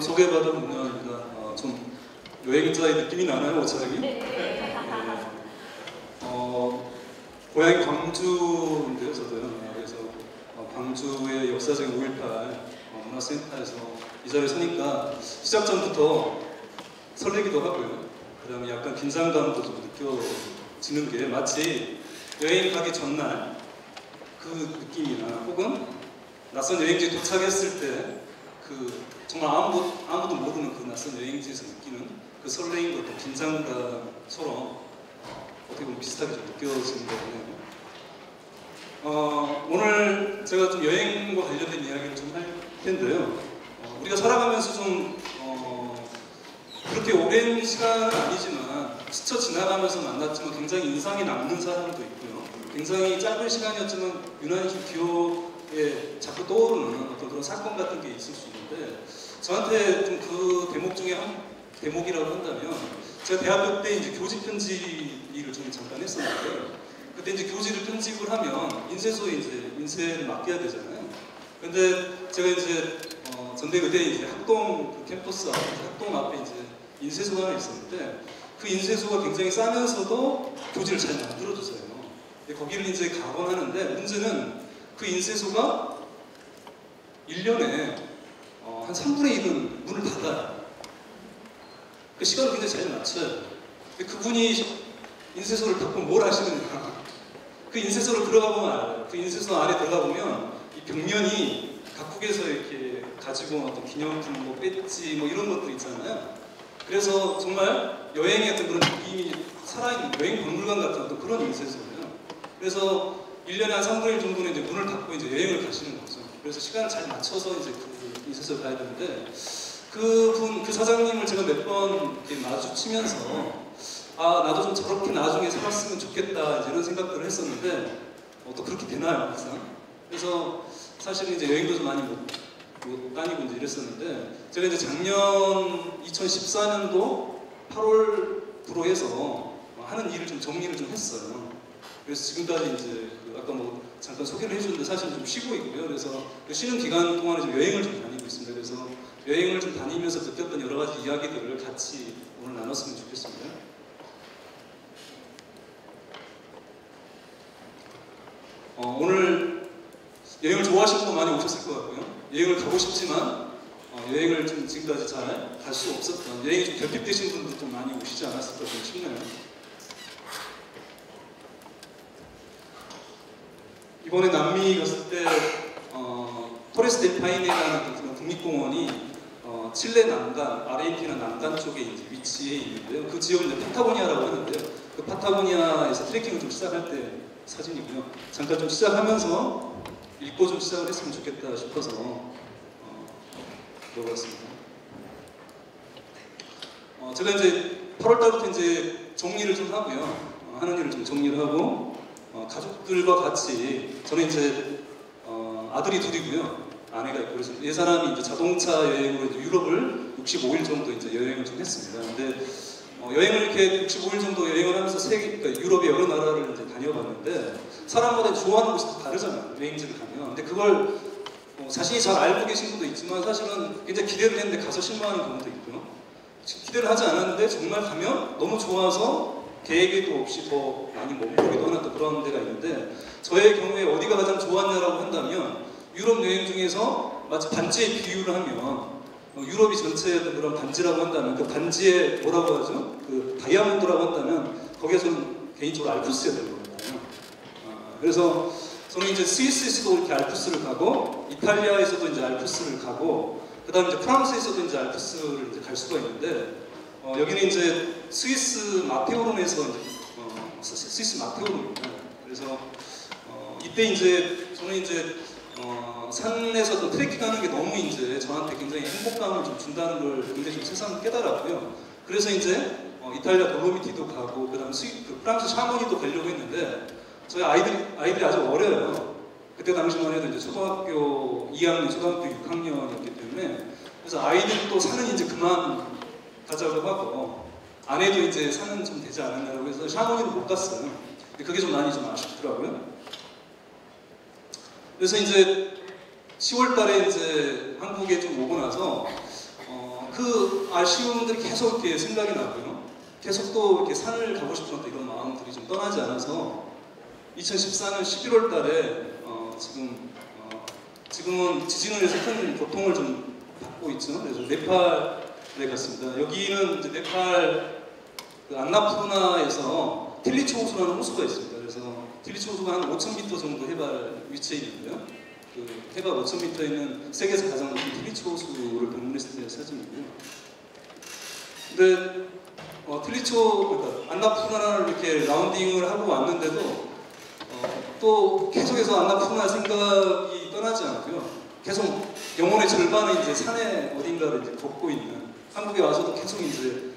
방금 소개받은 문화입니다. 좀 여행자의 느낌이 나나요, 옷차림이? 네. 고향이 광주인데요, 저도요. 그래서 광주의 역사적인 5.18 문화센터에서 이 자리에 서니까 시작 전부터 설레기도 하고요. 그 다음에 약간 긴장감도 좀 느껴지는 게 마치 여행 가기 전날 그 느낌이나 혹은 낯선 여행지에 도착했을 때 그 정말 아무도 모르는 그 낯선 여행지에서 느끼는 그 설레임과 또 긴장감처럼 어떻게 보면 비슷하게 좀 느껴지는 것 같네요. 오늘 제가 좀 여행과 관련된 이야기를 좀 할 텐데요. 우리가 살아가면서 좀 그렇게 오랜 시간은 아니지만 스쳐 지나가면서 만났지만 굉장히 인상이 남는 사람도 있고요. 굉장히 짧은 시간이었지만 유난히 좀 기억에 자꾸 떠오르는 어떤 그런 사건 같은 게 있을 수 있는데 저한테 좀 그 대목 중에 한 대목이라고 한다면 제가 대학교 때 이제 교직 편지 일을 좀 잠깐 했었는데 그때 이제 교직을 편집을 하면 인쇄소에 이제 인쇄를 맡겨야 되잖아요. 근데 제가 이제 전대의대 이제 학동 그 캠퍼스 앞에 학동 앞에 이제 인쇄소가 하나 있었는데 그 인쇄소가 굉장히 싸면서도 교직을 잘 만들어줬어요. 거기를 이제 가곤 하는데 문제는 그 인쇄소가 1년에 한 3분의 1은 문을 닫아요. 그 시간을 굉장히 잘 맞춰요. 그분이 인쇄소를 닫고 뭘 하시느냐. 그 인쇄소를 들어가 보면 알아요. 그 인쇄소 안에 들어가 보면 이 벽면이 각국에서 이렇게 가지고 온 어떤 기념품, 뭐 배지, 뭐 이런 것들 있잖아요. 그래서 정말 여행의 어떤 그런 느낌이 살아있는 여행 박물관 같은 어떤 그런 인쇄소예요. 그래서 1년에 한 3분의 1 정도는 이제 문을 닫고 이제 여행을 가시는 거죠. 그래서 시간을 잘 맞춰서 이제 그 인쇄소를 가야 되는데 그 사장님을 제가 몇 번 마주치면서 나도 좀 저렇게 나중에 살았으면 좋겠다 이제 이런 생각들을 했었는데 또 그렇게 되나요 항상? 그래서 사실은 이제 여행도 좀 많이 못 다니고 이제 이랬었는데 제가 이제 작년 2014년도 8월부로 해서 하는 일을 좀 정리를 좀 했어요. 그래서 지금까지 이제 아까 뭐 잠깐 소개를 해줬는데 사실 좀 쉬고 있고요. 그래서 그 쉬는 기간 동안에 좀 여행을 좀 다니고 있습니다. 그래서 여행을 좀 다니면서 느꼈던 여러 가지 이야기들을 같이 오늘 나눴으면 좋겠습니다. 오늘 여행을 좋아하시는 분 많이 오셨을 것 같고요. 여행을 가고 싶지만 여행을 좀 지금까지 잘 갈 수 없었던 여행이 좀 결핍되신 분들 좀 많이 오시지 않았을까 좀 싶네요. 이번에 남미 갔을 때 토레스 델 파이네라는 국립공원이 칠레 남단, 아르헨티나 남단 쪽에 이제 위치해 있는데요. 그 지역은 이제 파타고니아라고 하는데요. 그 파타고니아에서 트레킹을 좀 시작할 때 사진이고요. 잠깐 좀 시작하면서 읽고 좀 시작을 했으면 좋겠다 싶어서 들어봤습니다. 제가 이제 8월달부터 이제 정리를 좀 하고요. 하는 일을 좀 정리를 하고 가족들과 같이 저는 이제 아들이 둘이고요. 아내가 있고 그래서 이 사람이 이제 자동차 여행으로 이제 유럽을 65일 정도 이제 여행을 좀 했습니다. 근데 여행을 이렇게 65일 정도 여행을 하면서 그러니까 유럽의 여러 나라를 이제 다녀봤는데 사람마다 좋아하는 곳이 다 다르잖아요. 여행지를 가면. 근데 그걸 자신이 잘 알고 계신 분도 있지만 사실은 굉장히 기대를 했는데 가서 실망하는 경우도 있고요. 기대를 하지 않았는데 정말 가면 너무 좋아서 계획에도 없이 더 많이 머무르기도 하는 또 그런 데가 있는데 저의 경우에 어디가 가장 좋았냐라고 한다면 유럽 여행 중에서 마치 반지의 비유를 하면 유럽이 전체의 그런 반지라고 한다면 그 반지에 뭐라고 하죠? 그 다이아몬드라고 한다면 거기에서는 개인적으로 알프스여야 되는 거거든요. 그래서 저는 이제 스위스에서도 이렇게 알프스를 가고 이탈리아에서도 이제 알프스를 가고 그 다음에 이제 프랑스에서도 이제 알프스를 이제 갈 수가 있는데 여기는 이제 스위스 마테오론에서 이제 스위스 마테오론입니다. 그래서 이때 이제 저는 이제 산에서도 트레킹하는 게 너무 이제 저한테 굉장히 행복감을 좀 준다는 걸 굉장히 좀 새삼 깨달았고요. 그래서 이제 이탈리아 돌로미티도 가고 그다음에 프랑스 샤모니도 가려고 했는데 저희 아이들이 아주 어려요. 그때 당시만 해도 이제 초등학교 2학년, 초등학교 6학년이었기 때문에 그래서 아이들이 또 산은 이제 그만 가자고 하고 아내도 이제 산은 좀 되지 않았냐고 해서 샤모니도 못 갔어요. 근데 그게 좀 많이 좀 아쉽더라고요. 그래서 이제 10월 달에 이제 한국에 좀 오고 나서 그 아쉬움들이 계속 이렇게 생각이 나고요. 계속 또 이렇게 산을 가고 싶은 이런 마음들이 좀 떠나지 않아서 2014년 11월 달에 지금은 지진으로 해서 큰 고통을 좀 받고 있죠. 그래서 네팔에 갔습니다. 여기는 이제 네팔 그 안나푸르나에서 틸리초 호수라는 호수가 있습니다. 그래서 틸리초 호수가 한 5,000m 정도 해발 위치에 있는데요. 그 해발 5,000m에 있는 세계에서 가장 높은 틸리초 호수를 방문했을 때 사진이고요. 근데 그러니까 안나푸르나를 이렇게 라운딩을 하고 왔는데도 또 계속해서 안나푸르나 생각이 떠나지 않고요. 계속 영혼의 절반은 이제 산에 어딘가를 이제 걷고 있는, 한국에 와서도 계속 이제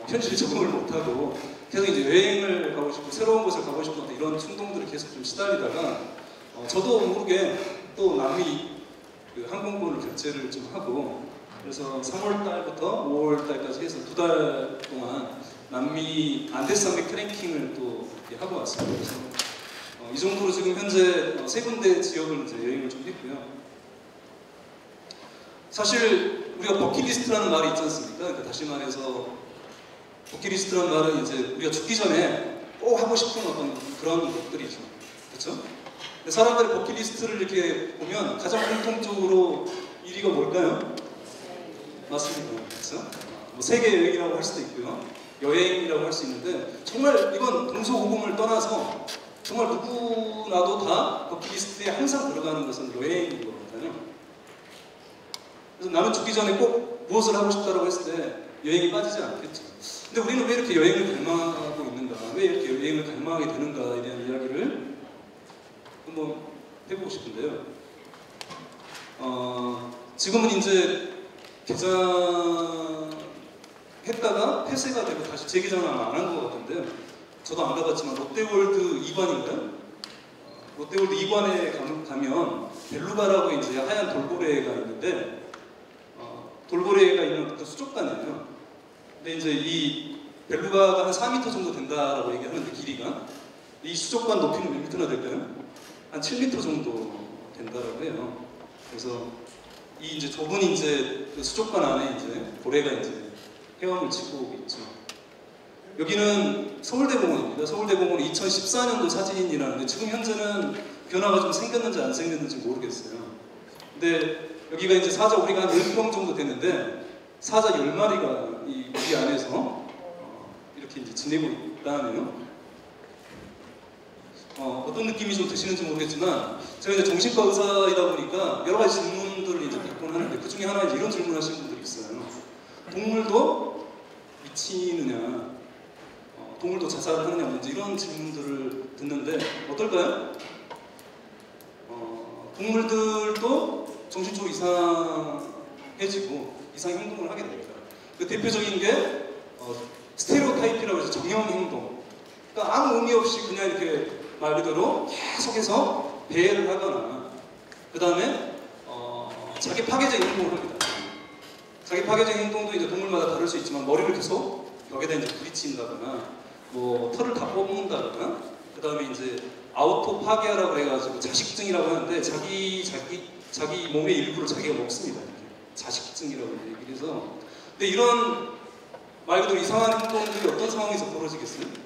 현실에 적응을 못하고 계속 이제 여행을 가고 싶고 새로운 곳을 가고 싶은 이런 충동들을 계속 좀 시달리다가 저도 모르게 또 남미 그 항공권을 결제를 좀 하고, 그래서 3월 달부터 5월 달까지 해서 2달 동안 남미 안데스산맥 트레킹을 또 하고 왔습니다. 그래서 이 정도로 지금 현재 3군데 지역을 이제 여행을 좀 했고요. 사실 우리가 버킷리스트라는 말이 있지 않습니까? 그러니까 다시 말해서 버킷리스트라는 말은 이제 우리가 죽기 전에 꼭 하고 싶은 어떤 그런 것들이죠. 그렇죠? 근데 사람들의 버킷리스트를 이렇게 보면 가장 공통적으로 1위가 뭘까요? 맞습니다. 그렇죠? 뭐 세계 여행이라고 할 수도 있고요. 여행이라고 할 수 있는데, 정말 이건 동서고금을 떠나서 정말 누구나도 다 버킷리스트에 항상 들어가는 것은 여행인 거거든요. 그래서 나는 죽기 전에 꼭 무엇을 하고 싶다라고 했을 때 여행이 빠지지 않겠죠. 근데 우리는 왜 이렇게 여행을 갈망하고 있는가, 왜 이렇게 여행을 갈망하게 되는가에 대한 이야기를 한번 해보고 싶은데요. 지금은 이제 개장했다가 폐쇄가 되고 다시 재개장을 안 한 것 같은데요. 저도 안 가봤지만 롯데월드 2관인가요? 롯데월드 2관에 가면 벨루가라고 이제 하얀 돌고래가 있는데, 돌고래가 있는 그 수족관이에요. 근데 이제 이 벨루가가 한 4m 정도 된다라고 얘기하는데, 길이가 이 수족관 높이는 몇 미터나 될까요? 한 7m 정도 된다라고 해요. 그래서 이 이제 좁은 이제 그 수족관 안에 이제 고래가 이제 헤엄을 치고 있죠. 여기는 서울대공원입니다. 서울대공원이 2014년도 사진이라는데 지금 현재는 변화가 좀 생겼는지 안 생겼는지 모르겠어요. 근데 여기가 이제 사자, 우리가 한 10평 정도 되는데 사자 10마리가 이 안에서 이렇게 이제 지내고 있다네요. 어떤 느낌이 좀 드시는지 모르겠지만, 제가 이제 정신과 의사이다 보니까 여러 가지 질문들을 이제 받곤 하는데, 그 중에 하나 이제 이런 질문을 하시는 분들이 있어요. 동물도 미치느냐, 동물도 자살을 하느냐, 이제 이런 질문들을 듣는데 어떨까요? 동물들도 정신적으로 이상해지고 이상 행동을 하게 됩니다. 그 대표적인 게 스테레오타입이라고 해서 정형 행동. 그러니까 아무 의미 없이 그냥 이렇게 말 그대로 계속해서 배회를 하거나, 그 다음에 자기 파괴적인 행동을 합니다. 자기 파괴적인 행동도 이제 동물마다 다를 수 있지만, 머리를 계속 벽에다 이제 부딪힌다거나, 뭐 털을 다 뽑는다거나, 그 다음에 이제 아우토 파괴라고 해가지고 자식증이라고 하는데, 자기 몸의 일부를 자기가 먹습니다. 이렇게. 자식증이라고 얘기를 해서. 근데 이런 말 그대로 이상한 행동들이 어떤 상황에서 벌어지겠어요?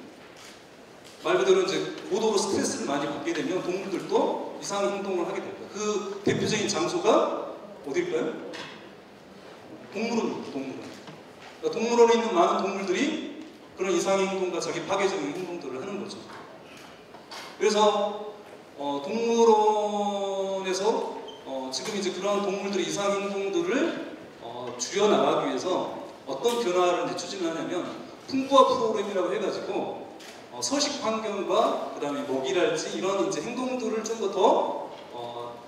말 그대로 이제 고도로 스트레스를 많이 받게 되면 동물들도 이상한 행동을 하게 됩니다. 그 대표적인 장소가 어딜까요? 동물원입니다. 동물원. 그러니까 동물원에 있는 많은 동물들이 그런 이상한 행동과 자기 파괴적인 행동들을 하는 거죠. 그래서 동물원에서 지금 이제 그런 동물들의 이상한 행동들을 줄여나가기 위해서 어떤 변화를 이제 추진하냐면, 풍부화 프로그램이라고 해가지고 서식 환경과 그 다음에 먹이랄지 이런 이제 행동들을 좀 더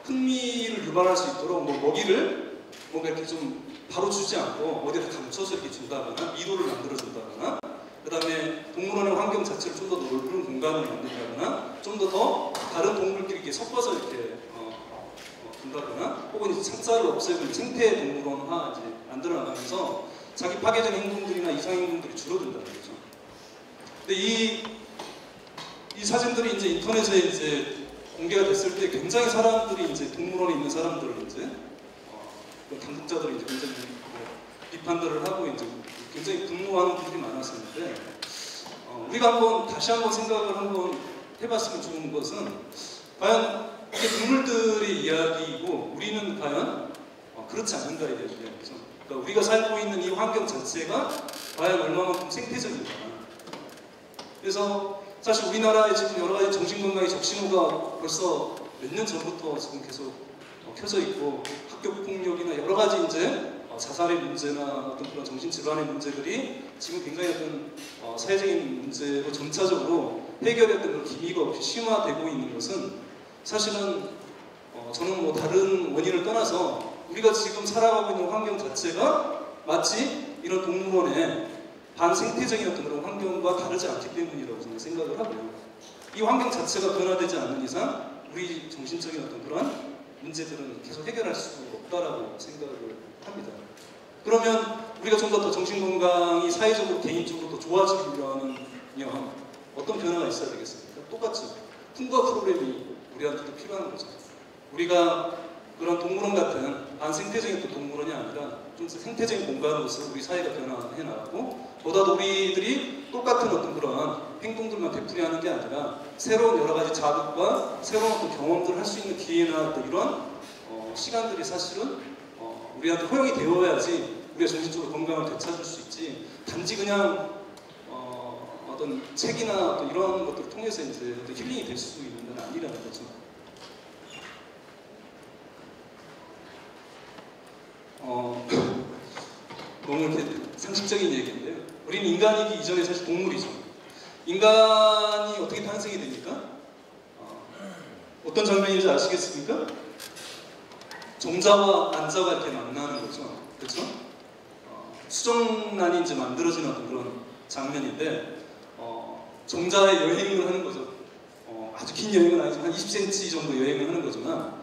흥미를 유발할 수 있도록, 뭐 먹이를 뭔가 이렇게 좀 바로 주지 않고 어디다 감춰서 이렇게 준다거나, 미로를 만들어 준다거나, 그 다음에 동물원의 환경 자체를 좀 더 넓은 공간을 만든다거나, 좀 더 다른 동물끼리 이렇게 섞어서 이렇게 둔다거나, 혹은 이제 창살을 없애고 생태 동물원화 이제 만들어 나가면서 자기 파괴적인 행동들이나 이상 행동들이 줄어든다는 거죠. 근데 이 사진들이 이제 인터넷에 이제 공개가 됐을 때 굉장히 사람들이 이제 동물원에 있는 사람들을 이제 당국자들이 이제 굉장히 비판들을 하고 이제 굉장히 분노하는 분들이 많았었는데 우리가 한번 다시 한번 생각을 한번 해봤으면 좋은 것은 과연 이게 동물들의 이야기이고 우리는 과연 그렇지 않은가에 대한 이야기죠. 그러니까 우리가 살고 있는 이 환경 자체가 과연 얼마만큼 생태적인가. 그래서 사실 우리나라에 지금 여러 가지 정신건강의 적신호가 벌써 몇 년 전부터 지금 계속 켜져 있고 학교 폭력이나 여러 가지 이제 자살의 문제나 어떤 그런 정신질환의 문제들이 지금 굉장히 어떤 사회적인 문제로 점차적으로 해결의 어떤 그런 기미가 없이 심화되고 있는 것은 사실은 저는 뭐 다른 원인을 떠나서 우리가 지금 살아가고 있는 환경 자체가 마치 이런 동물원의 반생태적인 어떤 그런 환경과 다르지 않기 때문이라고 저는 생각을 하고요. 이 환경 자체가 변화되지 않는 이상 우리 정신적인 어떤 그런 문제들은 계속 해결할 수 없다라고 생각을 합니다. 그러면 우리가 좀 더 정신건강이 사회적으로 개인적으로 더 좋아지려면 어떤 변화가 있어야 되겠습니까? 똑같이 풍부한 프로그램이 우리한테도 필요한 거죠. 우리가 그런 동물원 같은 반생태적인 동물원이 아니라 좀 생태적인 공간으로서 우리 사회가 변화해 나가고 보다도 우리들이 똑같은 어떤 그런 행동들만 되풀이하는 게 아니라 새로운 여러 가지 자극과 새로운 어떤 경험들을 할 수 있는 기회나 또 이런 시간들이 사실은 우리한테 허용이 되어야지 우리가 정신적으로 건강을 되찾을 수 있지 단지 그냥 어떤 책이나 또 이런 것들을 통해서 이제 어떤 힐링이 될 수 있는 건 아니라는 거죠. 너무 이렇게 상식적인 얘기인데요. 우리는 인간이기 이전에 사실 동물이죠. 인간이 어떻게 탄생이 됩니까? 어떤 장면인지 아시겠습니까? 정자와 난자가 이렇게 만나는 거죠. 그렇죠? 수정란이 이제 만들어지는 어떤 그런 장면인데 정자의 여행을 하는 거죠. 아주 긴 여행은 아니지만 한 20cm 정도 여행을 하는 거지만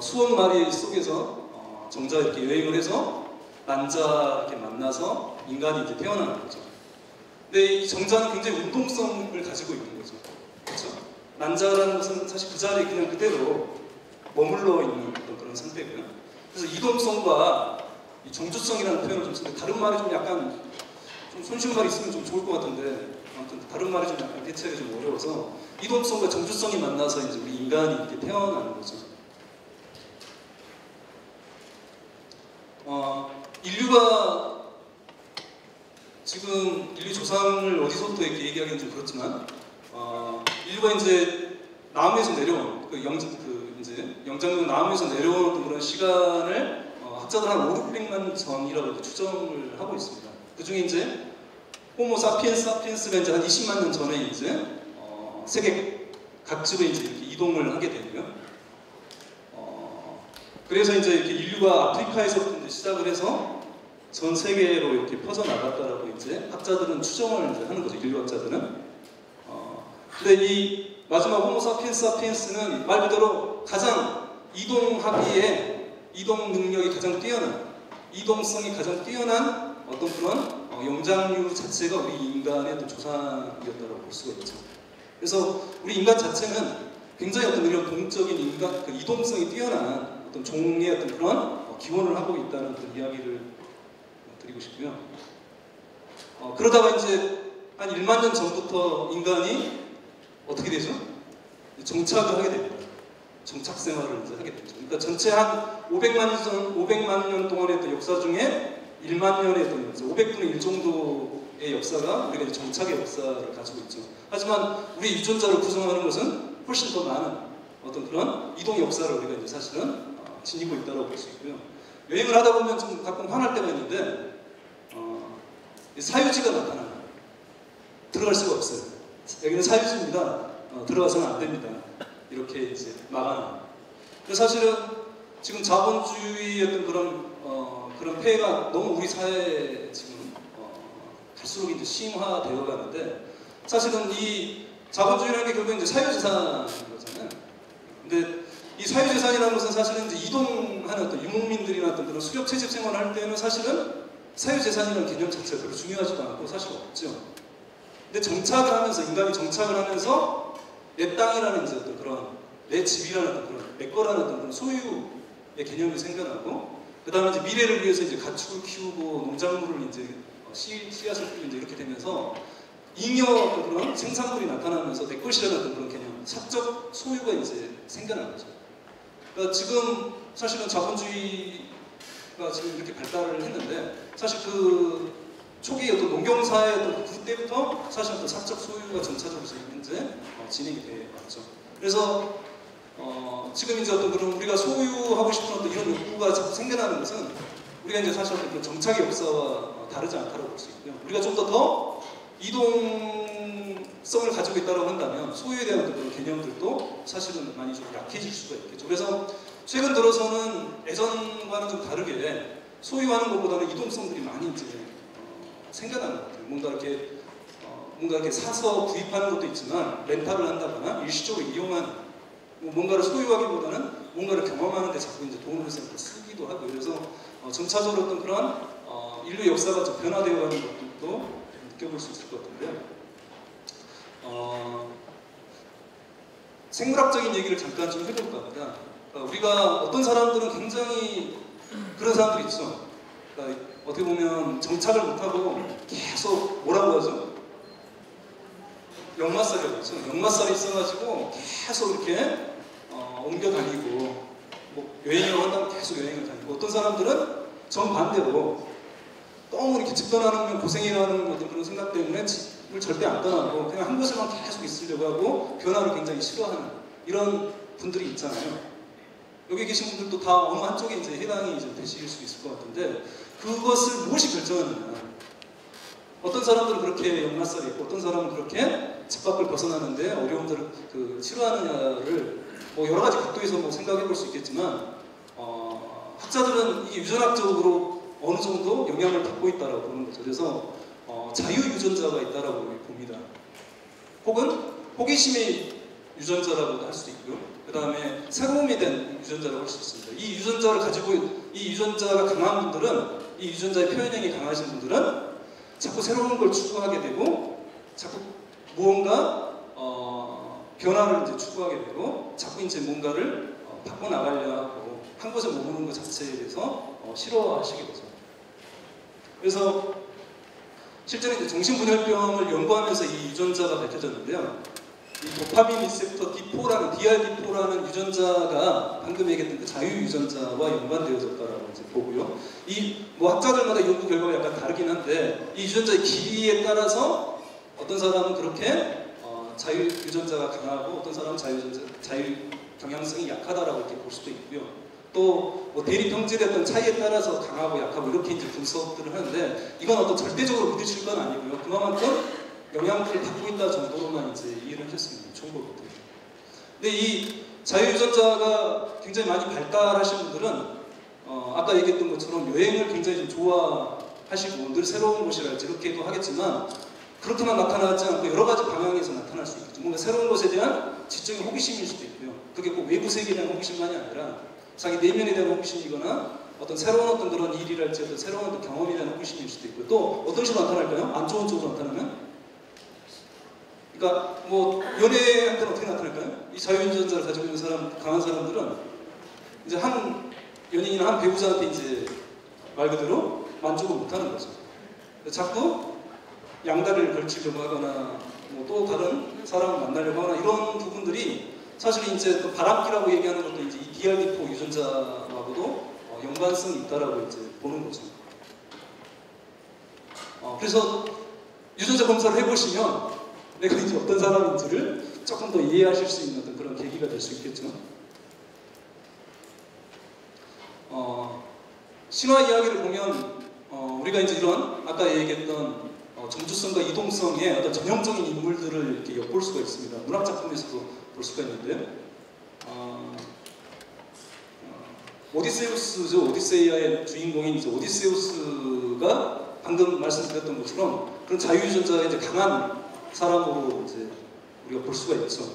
수억 마리 속에서 정자가 이렇게 여행을 해서 난자 이렇게 만나서 인간이 이제 태어나는 거죠. 근데 이 정자는 굉장히 운동성을 가지고 있는 거죠. 그렇죠? 난자라는 것은 사실 그 자리에 그냥 그대로 머물러 있는 어떤 그런 상태고요. 그래서 이동성과 이 정주성이라는 표현을 좀 쓰는데 다른 말이 좀 약간 좀 손쉬운 말이 있으면 좀 좋을 것 같은데 아무튼 다른 말이 좀 약간 대체가 좀 어려워서 이동성과 정주성이 만나서 이제 우리 인간이 이렇게 태어나는 거죠. 인류가 지금 인류 조상을 어디서부터 이렇게 얘기하기는 좀 그렇지만 인류가 이제 나무에서 내려온 이제 영장류 나무에서 내려오는 그런 시간을 학자들 한 500~600만 전이라고 추정을 하고 있습니다. 그 중에 이제 호모 사피엔스가 이제 한 20만 년 전에 이제 세계 각지로 이제 이렇게 이동을 하게 되고요. 그래서 이제 이렇게 인류가 아프리카에서부터 이제 시작을 해서 전 세계로 이렇게 퍼져 나갔다라고 이제 학자들은 추정을 이제 하는 거죠. 인류학자들은. 근데 이 마지막 호모 사피엔스는 말 그대로 가장 이동하기에 이동 능력이 가장 뛰어난, 이동성이 가장 뛰어난 어떤 그런 영장류 자체가 우리 인간의 어떤 조상이었다고 볼 수가 있죠. 그래서 우리 인간 자체는 굉장히 어떤 이런 동적인 인간, 그 이동성이 뛰어난 어떤 종의 어떤 그런 기원을 하고 있다는 그런 이야기를 드리고 싶고요. 그러다가 이제 한 1만 년 전부터 인간이 어떻게 되죠? 정착을 하게 됩니다. 정착 생활을 이제 하게 되죠. 그러니까 전체 한 500만 년 동안의 어떤 역사 중에 1만 년의 어떤 500분의 1 정도의 역사가 우리가 이제 정착의 역사를 가지고 있죠. 하지만 우리 유전자를 구성하는 것은 훨씬 더 많은 어떤 그런 이동 역사를 우리가 이제 사실은 지니고 있다고 볼 수 있고요. 여행을 하다 보면 좀 가끔 화날 때가 있는데 사유지가 나타나요. 들어갈 수가 없어요. 여기는 사유지입니다. 들어가서는 안 됩니다. 이렇게 이제 막아놔요. 그래서 사실은 지금 자본주의의 어떤 그런 폐해가 너무 우리 사회에 지금 갈수록 이제 심화되어 가는데 사실은 이 자본주의라는 게 결국 이제 사유재산인 거잖아요. 근데 이 사유재산이라는 것은 사실은 이제 이동하는 어떤 유목민들이나 어떤 그런 수렵 채집 생활을 할 때는 사실은 사유재산이라는 개념 자체가 별로 중요하지도 않고 사실 없죠. 근데 정착을 하면서 인간이 정착을 하면서 내 땅이라는 이제 어떤 그런 내 집이라는 어떤 그런 내 거라는 어떤 그런 소유의 개념이 생겨나고 그다음에 이제 미래를 위해서 이제 가축을 키우고 농작물을 이제 씨앗을 키우고 이제 이렇게 되면서 잉여 그런 생산물이 나타나면서 내 것이라는 그런 개념, 사적 소유가 이제 생겨난 거죠. 그러니까 지금 사실은 자본주의가 지금 이렇게 발달을 했는데 사실 그 초기 어떤 농경사의 어떤 그때부터 사실 어떤 사적 소유가 전차적으로 현재 진행이 되어 왔죠. 그래서 지금 이제 어떤 그런 우리가 소유하고 싶은 어떤 이런 욕구가 자꾸 생겨나는 것은 우리가 이제 사실 어떤 그런 정착의 역사와 다르지 않다고 볼 수 있고요. 우리가 좀 더 이동성을 가지고 있다고 한다면 소유에 대한 어떤 그런 개념들도 사실은 많이 좀 약해질 수가 있겠죠. 그래서 최근 들어서는 예전과는 좀 다르게 소유하는 것보다는 이동성들이 많이 이제 생겨나는 것 같아요. 뭔가 이렇게 사서 구입하는 것도 있지만 렌탈을 한다거나 일시적으로 이용하는 뭔가를 소유하기보다는 뭔가를 경험하는 데 자꾸 이제 돈을 쓰기도 하고 그래서 점차적으로 어떤 그런 인류 역사가 좀 변화되어 가는 것도 느껴볼 수 있을 것 같은데요. 생물학적인 얘기를 잠깐 좀 해볼까 합니다. 우리가 어떤 사람들은 굉장히 그런 사람들이 있죠. 그러니까 어떻게 보면 정착을 못하고 계속 뭐라고 하죠? 역마살이라고 하죠. 역마살이 있어가지고 계속 이렇게 옮겨 다니고 뭐 여행을 한다면 계속 여행을 다니고 어떤 사람들은 정반대로 너무 이렇게 집 떠나는 고생이라는 그런 생각 때문에 집을 절대 안 떠나고 그냥 한 곳에만 계속 있으려고 하고 변화를 굉장히 싫어하는 이런 분들이 있잖아요. 여기 계신 분들도 다 어느 한쪽에 이제 해당이 이제 되실 수 있을 것 같은데 그것을 무엇이 결정하느냐. 어떤 사람들은 그렇게 역마살이 있고 어떤 사람은 그렇게 집 밖을 벗어나는데 어려움들을 치료하느냐를 뭐 여러 가지 각도에서 뭐 생각해 볼 수 있겠지만 학자들은 이게 유전학적으로 어느 정도 영향을 받고 있다라고 보는 거죠. 그래서 자유유전자가 있다라고 봅니다. 혹은 호기심의 유전자라고도 할 수도 있고요. 그 다음에 새로움에 대한 유전자라고 할 수 있습니다. 이 유전자를 가지고 이 유전자가 강한 분들은 이 유전자의 표현력이 강하신 분들은 자꾸 새로운 걸 추구하게 되고 자꾸 무언가 변화를 이제 추구하게 되고 자꾸 이제 뭔가를 바꿔나가려 하고 한 곳에 머무는 것 자체에 대해서 싫어하시게 되죠. 그래서 실제로 이제 정신분열병을 연구하면서 이 유전자가 밝혀졌는데요. 이 도파민 리셉터 D4라는 DRD4라는 유전자가 방금 얘기했던 그 자유유전자와 연관되어졌다라고 이제 보고요. 이 뭐 학자들마다 연구 결과가 약간 다르긴 한데 이 유전자의 길이에 따라서 어떤 사람은 그렇게 자유유전자가 강하고 어떤 사람은 자유 경향성이 약하다라고 이렇게 볼 수도 있고요. 또 뭐 대립 형질의 차이에 따라서 강하고 약하고 이렇게 이제 분석들을 하는데 이건 어떤 절대적으로 믿으실 건 아니고요. 그만큼 영향을 받고 있다 정도로만 이제 이해를 하셨으면 좋은 거거든요. 근데 이 자유유전자가 굉장히 많이 발달하신 분들은 아까 얘기했던 것처럼 여행을 굉장히 좀 좋아하시고 늘 새로운 곳이랄지 이렇게도 하겠지만 그렇게만 나타나지 않고 여러 가지 방향에서 나타날 수 있겠죠. 뭔가 새로운 것에 대한 지적인 호기심일 수도 있고요. 그게 꼭 외부 세계에 대한 호기심만이 아니라 자기 내면에 대한 호기심이거나 어떤 새로운 어떤 그런 일이랄지 어떤 새로운 어떤 경험에 대한 호기심일 수도 있고요. 또 어떤 식으로 나타날까요? 안 좋은 쪽으로 나타나면? 그러니까 뭐 연애한테는 어떻게 나타날까요? 이 자유유전자를 가지고 있는 사람, 강한 사람들은 이제 한 연인이나 한 배우자한테 이제 말 그대로 만족을 못하는 거죠. 자꾸 양다리를 걸치려고 하거나 뭐 또 다른 사람을 만나려고 하거나 이런 부분들이 사실 이제 그 바람기라고 얘기하는 것도 이제 이 DRD4 유전자하고도 연관성이 있다라고 이제 보는 거죠. 그래서 유전자 검사를 해보시면 내가 이제 어떤 사람인지를 조금 더 이해하실 수 있는 어떤 그런 계기가 될 수 있겠죠. 신화 이야기를 보면 우리가 이제 이런 아까 얘기했던 정주성과 이동성의 어떤 전형적인 인물들을 이렇게 엿볼 수가 있습니다. 문학 작품에서도 볼 수가 있는데 오디세우스죠. 오디세이아의 주인공인 이제 오디세우스가 방금 말씀드렸던 것처럼 그런 자유유전자가 이제 강한 사람으로 이제 우리가 볼 수가 있죠.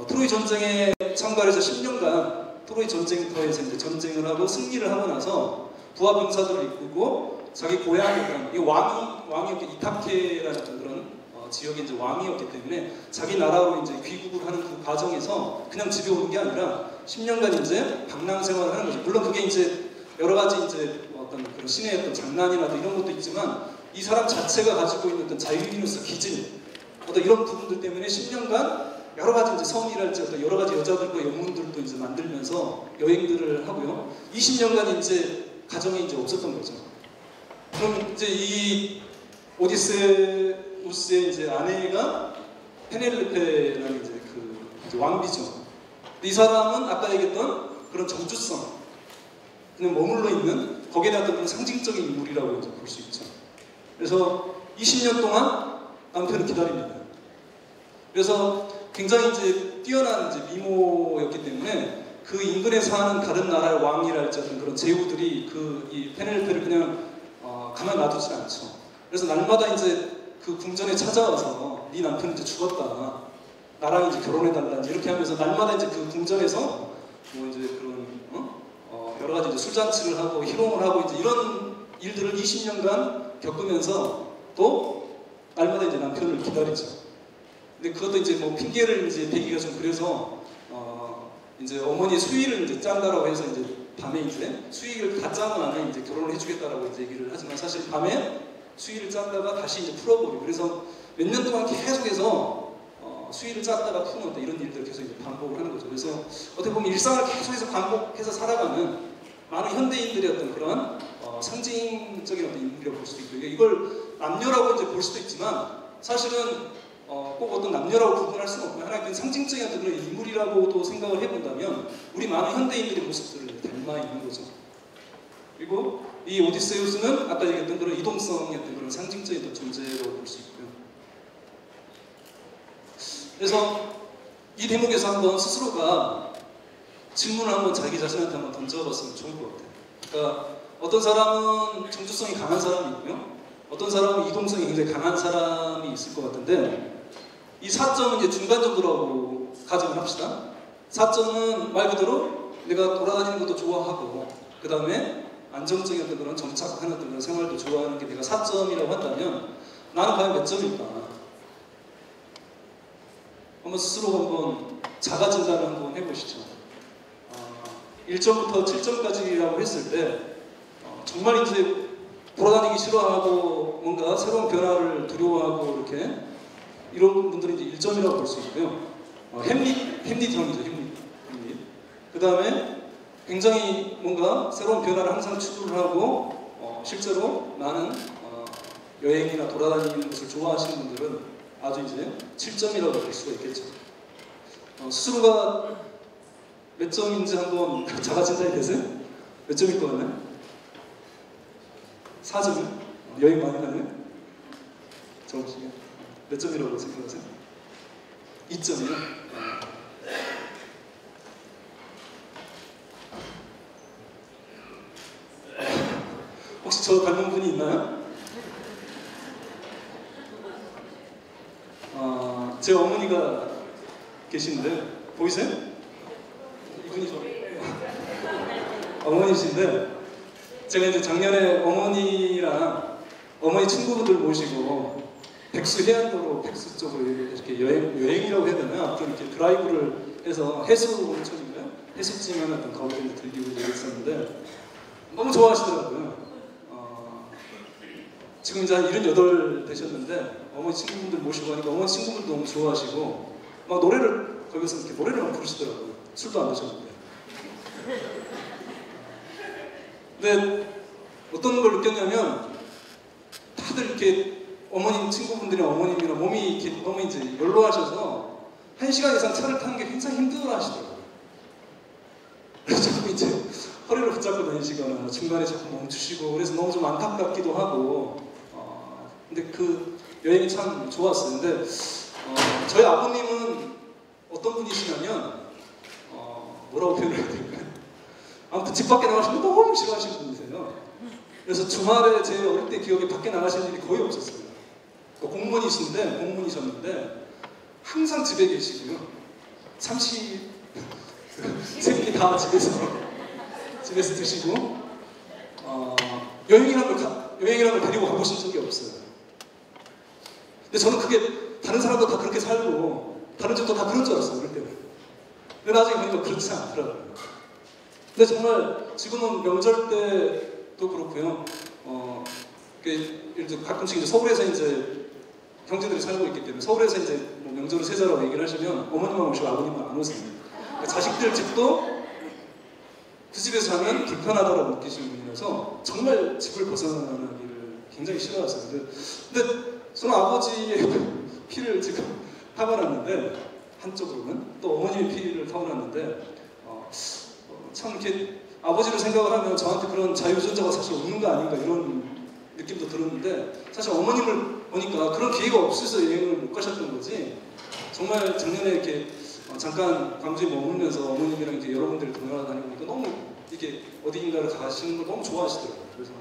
트로이 전쟁에 참가를 해서 10년간 트로이 전쟁터에서 이제 전쟁을 하고 승리를 하고 나서 부하 병사들을 이끌고 자기 고향이었던 이 왕이었기 이타케라는 그런 지역의 이제 왕이었기 때문에 자기 나라로 이제 귀국을 하는 그 과정에서 그냥 집에 오는 게 아니라 10년간 이제 방랑 생활을 하는 거죠. 물론 그게 이제 여러 가지 이제 어떤 그런 신의 어떤 장난이나 이런 것도 있지만 이 사람 자체가 가지고 있는 어떤 자유인으로서 기질, 어떤 이런 부분들 때문에 10년간 여러 가지 이제 섬이랄지 어떤 여러 가지 여자들과 영문들도 이제 만들면서 여행들을 하고요. 20년간 이제 가정이 이제 없었던 거죠. 그럼 이제 이 오디세우스의 이제 아내가 페넬로페라는 이제 그 이제 왕비죠. 이 사람은 아까 얘기했던 그런 정주성, 그냥 머물러 있는 거기에 대한 그런 상징적인 인물이라고 이제 볼 수 있죠. 그래서 20년 동안 남편을 기다립니다. 그래서 굉장히 이제 뛰어난 이제 미모였기 때문에 그 인근에 사는 다른 나라의 왕이랄지 어떤 그런 제후들이 그 이 페넬로페를 그냥 가만 놔두지 않죠. 그래서 날마다 이제 그 궁전에 찾아와서 네 남편이 이제 죽었다, 나랑 이제 결혼해달라 이렇게 하면서 날마다 이제 그 궁전에서 뭐 이제 그런 여러 가지 이제 술잔치를 하고 희롱을 하고 이제 이런 일들을 20년간 겪으면서 또 날마다 이제 남편을 기다리죠. 근데 그것도 이제 뭐 핑계를 이제 대기가 좀 그래서 이제 어머니 수의를 이제 짠다라고 해서 이제 밤에 이제 수의를 다 짠 안에 이제 결혼을 해주겠다라고 이제 얘기를 하지만 사실 밤에 수의를 짰다가 다시 이제 풀어버리고 그래서 몇 년 동안 계속해서 수의를 짰다가 푸는 이런 일들을 계속 이제 반복을 하는 거죠. 그래서 어떻게 보면 일상을 계속해서 반복해서 살아가는 많은 현대인들의 어떤 그런 상징적인 어떤 인물이라고 볼 수도 있고 이걸 남녀라고 이제 볼 수도 있지만 사실은 꼭 어떤 남녀라고 구분할 수는 없고 하나의 상징적인 어떤 그런 인물이라고도 생각을 해본다면 우리 많은 현대인들의 모습들을 닮아 있는 거죠. 그리고 이 오디세우스는 아까 얘기했던 그런 이동성의 어떤 그런 상징적인 어떤 존재라고 볼 수 있고요. 그래서 이 대목에서 한번 스스로가 질문을 한번 자기 자신한테 한번 던져봤으면 좋을 것 같아요. 그러니까 어떤 사람은 정주성이 강한 사람이 있고요. 어떤 사람은 이동성이 굉장히 강한 사람이 있을 것 같은데 이 4점은 이제 중간 정도라고 가정을 합시다. 4점은 말 그대로 내가 돌아다니는 것도 좋아하고 그 다음에 안정적인 어떤 그런 정착하는 어떤 그런 생활도 좋아하는 게 내가 4점이라고 한다면 나는 과연 몇 점일까? 한번 스스로 한번 자가 진단을 한번 해보시죠. 1점부터 7점까지라고 했을 때 정말 이제 돌아다니기 싫어하고 뭔가 새로운 변화를 두려워하고 이렇게 이런 분들은 이제 1점이라고 볼 수 있고요. 햄릿형이죠, 햄릿. 그 다음에 굉장히 뭔가 새로운 변화를 항상 추구를 하고 실제로 나는 여행이나 돌아다니는 것을 좋아하시는 분들은 아주 이제 7점이라고 볼 수가 있겠죠. 스스로가 몇 점인지 한번 자가 진단이 되세요? 몇 점일 것 같나요? 4점? 여행 많이 가나요? 정확히요? 몇 점이라고 생각하세요? 2점이요? 혹시 저 닮은 분이 있나요? 제 어머니가 계시는데 보이세요? 이분이 저 어머니신데 제가 이제 작년에 어머니랑 어머니 친구분들 모시고 백수 해안도로 백수 쪽으로 이렇게 여행이라고 해야 되나? 좀 이렇게 드라이브를 해서 해수 온천인가요? 해수지만 어떤 거기를 들리고 이랬었는데 너무 좋아하시더라고요. 지금 이제 한 78 되셨는데 어머니 친구분들 모시고 하니까 어머니 친구분들 너무 좋아하시고 막 노래를 거기서 이렇게 노래를 막 부르시더라고요. 술도 안 드셨는데. 근데 어떤 걸 느꼈냐면 다들 이렇게 어머님 친구분들이나 어머님이나 몸이 이렇게 너무 이제 연로하셔서 1시간 이상 차를 타는 게 굉장히 힘들어 하시더라고요. 그래서 자꾸 이제 허리를 붙잡고 다니시거나 중간에 자꾸 멈추시고 그래서 너무 좀 안타깝기도 하고 근데 그 여행이 참 좋았어요. 근데 저희 아버님은 어떤 분이시냐면 뭐라고 표현해야 될까요? 아무튼 집 밖에 나가시는 거 너무 싫어하시는 분이세요. 그래서 주말에 제 어릴 때 기억에 밖에 나가시는 일이 거의 없었어요. 공무원이셨는데 항상 집에 계시고요. 생기 다 집에서 드시고 여행이라는 걸 데리고 가보신 적이 없어요. 근데 저는 그게 다른 사람도 다 그렇게 살고 다른 집도 다 그런 줄 알았어요, 어릴 때는. 근데 나중에 보니까 그렇지 않더라고요. 근데 정말 지금은 명절 때도 그렇고요. 예를 들어 가끔씩 이제 서울에서 이제 형제들이 살고 있기 때문에 서울에서 이제 뭐 명절을 세자라고 얘기를 하시면 어머님만 오시고 아버님만 안 오세요. 그러니까 자식들 집도 그 집에서 자면 불편하다고 느끼시는 분이라서 정말 집을 벗어나기를 굉장히 싫어하세요. 근데 저는 아버지의 피를 지금 타고났는데 한쪽으로는 또 어머님의 피를 타고났는데 참 이렇게 아버지를 생각을 하면 저한테 그런 자유존재가 사실 없는 거 아닌가 이런 느낌도 들었는데 사실 어머님을 보니까 그런 기회가 없어서 여행을 못 가셨던 거지 정말 작년에 이렇게 잠깐 광주에 머물면서 어머님이랑 이렇게 여러분들이 돌아다니니까 너무 이렇게 어디인가를 가시는 걸 너무 좋아하시더라고요. 그래서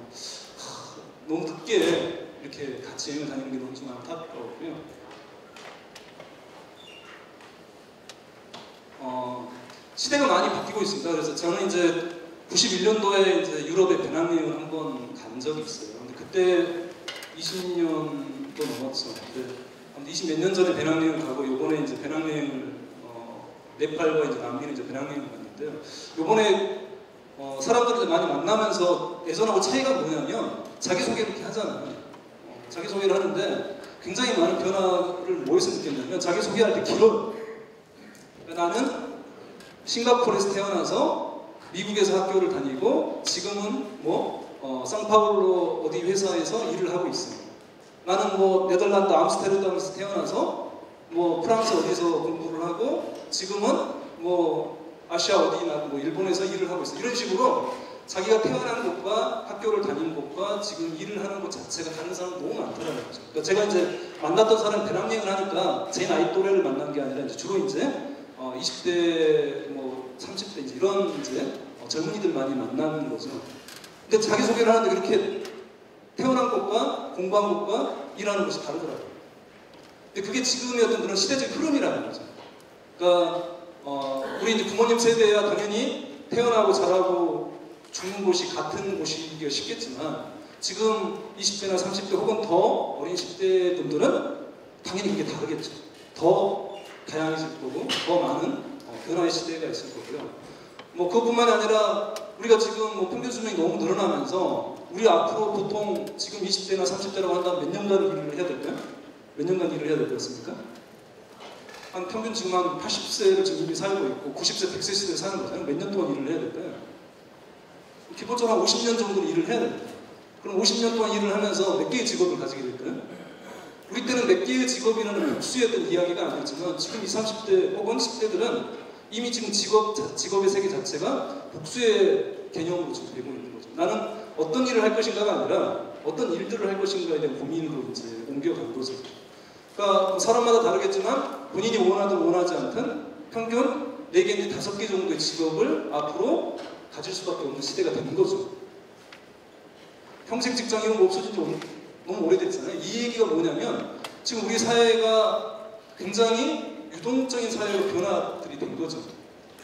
너무 늦게 이렇게 같이 여행을 다니는 게 너무 좀 안타까웠고요. 시대가 많이 바뀌고 있습니다. 그래서 저는 이제 91년도에 이제 유럽에 배낭여행을 한번 간 적이 있어요. 근데 그때 20년도 넘었죠. 근데 20몇 년 전에 배낭여행을 가고 요번에 이제 배낭여행을 네팔과 이제 남미는 이제 배낭여행을 갔는데요. 요번에 사람들을 많이 만나면서 예전하고 차이가 뭐냐면 자기소개를 이렇게 하잖아요. 자기소개를 하는데 굉장히 많은 변화를 뭐에서 느꼈냐면 자기소개할 때 길어요. 그러니까 나는 싱가포르에서 태어나서 미국에서 학교를 다니고 지금은 상파울로 어디 회사에서 일을 하고 있어요. 나는 네덜란드 암스테르담에서 태어나서 프랑스 어디서 공부를 하고 지금은 아시아 어디나 일본에서 일을 하고 있어요. 이런 식으로 자기가 태어난 곳과 학교를 다닌 곳과 지금 일을 하는 곳 자체가 다른 사람은 너무 많더라고요. 그러니까 제가 이제 만났던 사람 배낭여행을 하니까 제 나이 또래를 만난 게 아니라 이제 주로 이제 20대, 30대 이제 이런 이제 젊은이들 많이 만나는 거죠. 근데 자기소개를 하는데 그렇게 태어난 곳과 공부한 곳과 일하는 곳이 다르더라고요. 근데 그게 지금의 어떤 그런 시대적 흐름이라는 거죠. 그러니까 우리 이제 부모님 세대야 당연히 태어나고 자라고 죽는 곳이 같은 곳이기가 쉽겠지만 지금 20대나 30대 혹은 더 어린 10대 분들은 당연히 그게 다르겠죠. 더 다양해질 거고 더 많은 변화의 시대가 있을 거고요. 그뿐만 아니라 우리가 지금 평균 수명이 너무 늘어나면서 우리 앞으로 보통 지금 20대나 30대라고 한다면 몇 년간 일을 해야 될까요? 몇 년간 일을 해야 될 것 같습니까? 한 평균 지금 한 80세를 지금 이미 살고 있고 90세, 100세 시대를 사는 거잖아요. 몇 년 동안 일을 해야 될까요? 기본적으로 한 50년 정도는 일을 해야 됩니다. 그럼 50년 동안 일을 하면서 몇 개의 직업을 가지게 될까요? 우리 때는 몇 개의 직업이라는 복수의 어떤 이야기가 아니었지만 지금 20, 30대 혹은 10대들은 이미 지금 직업의 세계 자체가 복수의 개념으로 지금 되고 있는 거죠. 나는 어떤 일을 할 것인가가 아니라 어떤 일들을 할 것인가에 대한 고민으로 이제 옮겨간 거죠. 그러니까 사람마다 다르겠지만 본인이 원하든 원하지 않든 평균 4개 내지 5개 정도의 직업을 앞으로 가질 수밖에 없는 시대가 된 거죠. 평생 직장 이런 거 없어진 지 너무 오래됐잖아요. 이 얘기가 뭐냐면 지금 우리 사회가 굉장히 유동적인 사회로 변화들이 된 거죠.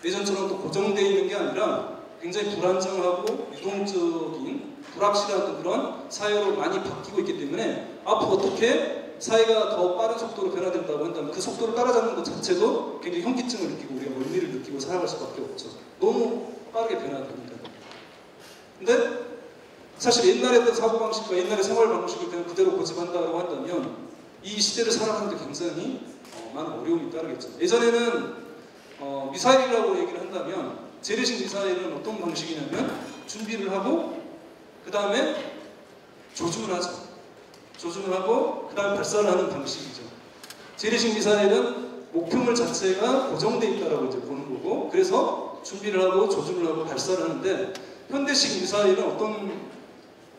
예전처럼 또 고정되어 있는 게 아니라 굉장히 불안정하고 유동적인 불확실한 그런 사회로 많이 바뀌고 있기 때문에 앞으로 어떻게 사회가 더 빠른 속도로 변화된다고 한다면 그 속도를 따라잡는 것 자체도 굉장히 현기증을 느끼고 우리가 멀미를 느끼고 살아갈 수밖에 없죠. 너무 빠르게 변화되니까. 근데 사실 옛날에 했던 사고방식과 옛날의 생활 방식을 그냥 그대로 고집한다고 한다면 이 시대를 살아가는 데 굉장히 많은 어려움이 따르겠죠. 예전에는 미사일이라고 얘기를 한다면 재래식 미사일은 어떤 방식이냐면 준비를 하고 그 다음에 조준을 하죠. 조준을 하고 그 다음에 발사를 하는 방식이죠. 재래식 미사일은 목표물 자체가 고정되어 있다고 이제 보는 거고 그래서 준비를 하고 조준을 하고 발사를 하는데 현대식 미사일은 어떤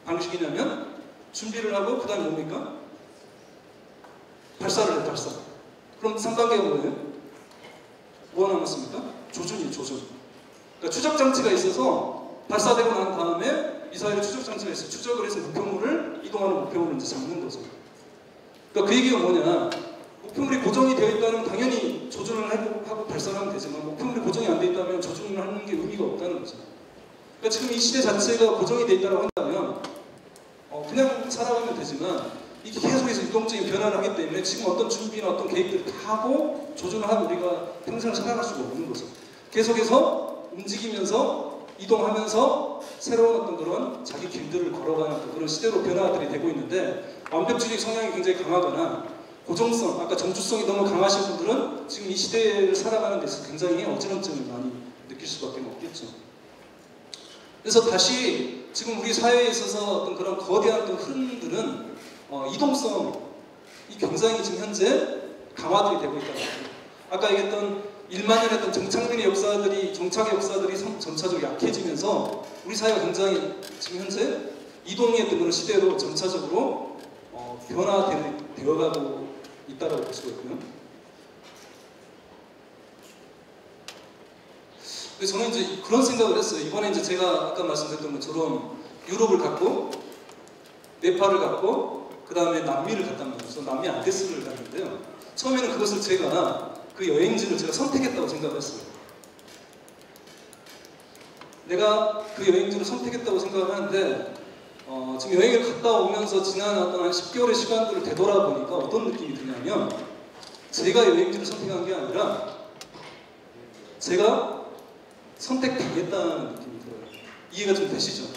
방식이냐면 준비를 하고 그 다음에 뭡니까? 발사를 해요. 발사. 그럼 3단계가 뭐예요? 뭐가 남았습니까? 조준이에요. 조준. 그러니까 추적장치가 있어서 발사되고 난 다음에 미사일의 추적장치가 있어요. 추적을 해서 목표물을 이동하는 목표물을 이제 잡는 거죠. 그러니까 그 얘기가 뭐냐? 목표물이 고정이 되어 있다면 당연히 조준을 하고 발사를 하면 되지만 목표물이 고정이 안 되어 있다면 조준을 하는 게 의미가 없다는 거죠. 그러니까 지금 이 시대 자체가 고정이 되어 있다고 한다면 그냥 살아가면 되지만 이게 계속해서 유동적인 변화를 하기 때문에 지금 어떤 준비나 어떤 계획들을 다 하고 조준을 하고 우리가 평생을 살아갈 수가 없는 거죠. 계속해서 움직이면서 이동하면서 새로운 어떤 그런 자기 길들을 걸어가는 어떤 그런 시대로 변화들이 되고 있는데, 완벽주의 성향이 굉장히 강하거나 고정성, 아까 정주성이 너무 강하신 분들은 지금 이 시대를 살아가는 데서 굉장히 어지럼증을 많이 느낄 수밖에 없겠죠. 그래서 다시 지금 우리 사회에 있어서 어떤 그런 거대한 어떤 흐름들은 이동성이 굉장히 지금 현재 강화들이 되고 있다는 거죠. 아까 얘기했던 1만 년 했던 정착민의 역사들이, 정착의 역사들이 점차적으로 약해지면서 우리 사회가 굉장히 지금 현재 이동의 어떤 그런 시대로 점차적으로 변화되어가고 있다고 볼 수가 있고요. 그래서 저는 이제 그런 생각을 했어요. 이번에 이제 제가 아까 말씀드렸던 것처럼 유럽을 갔고, 네팔을 갔고, 그 다음에 남미를 갔단 말이에요. 그래서 남미 안데스를 갔는데요. 처음에는 그것을 제가 그 여행지를 제가 선택했다고 생각을 했어요. 내가 그 여행지를 선택했다고 생각을 하는데, 지금 여행을 갔다 오면서 지난 어떤 한 10개월의 시간들을 되돌아보니까 어떤 느낌이 드냐면, 제가 여행지를 선택한 게 아니라 제가 선택당했다는 느낌이 들어요. 이해가 좀 되시죠?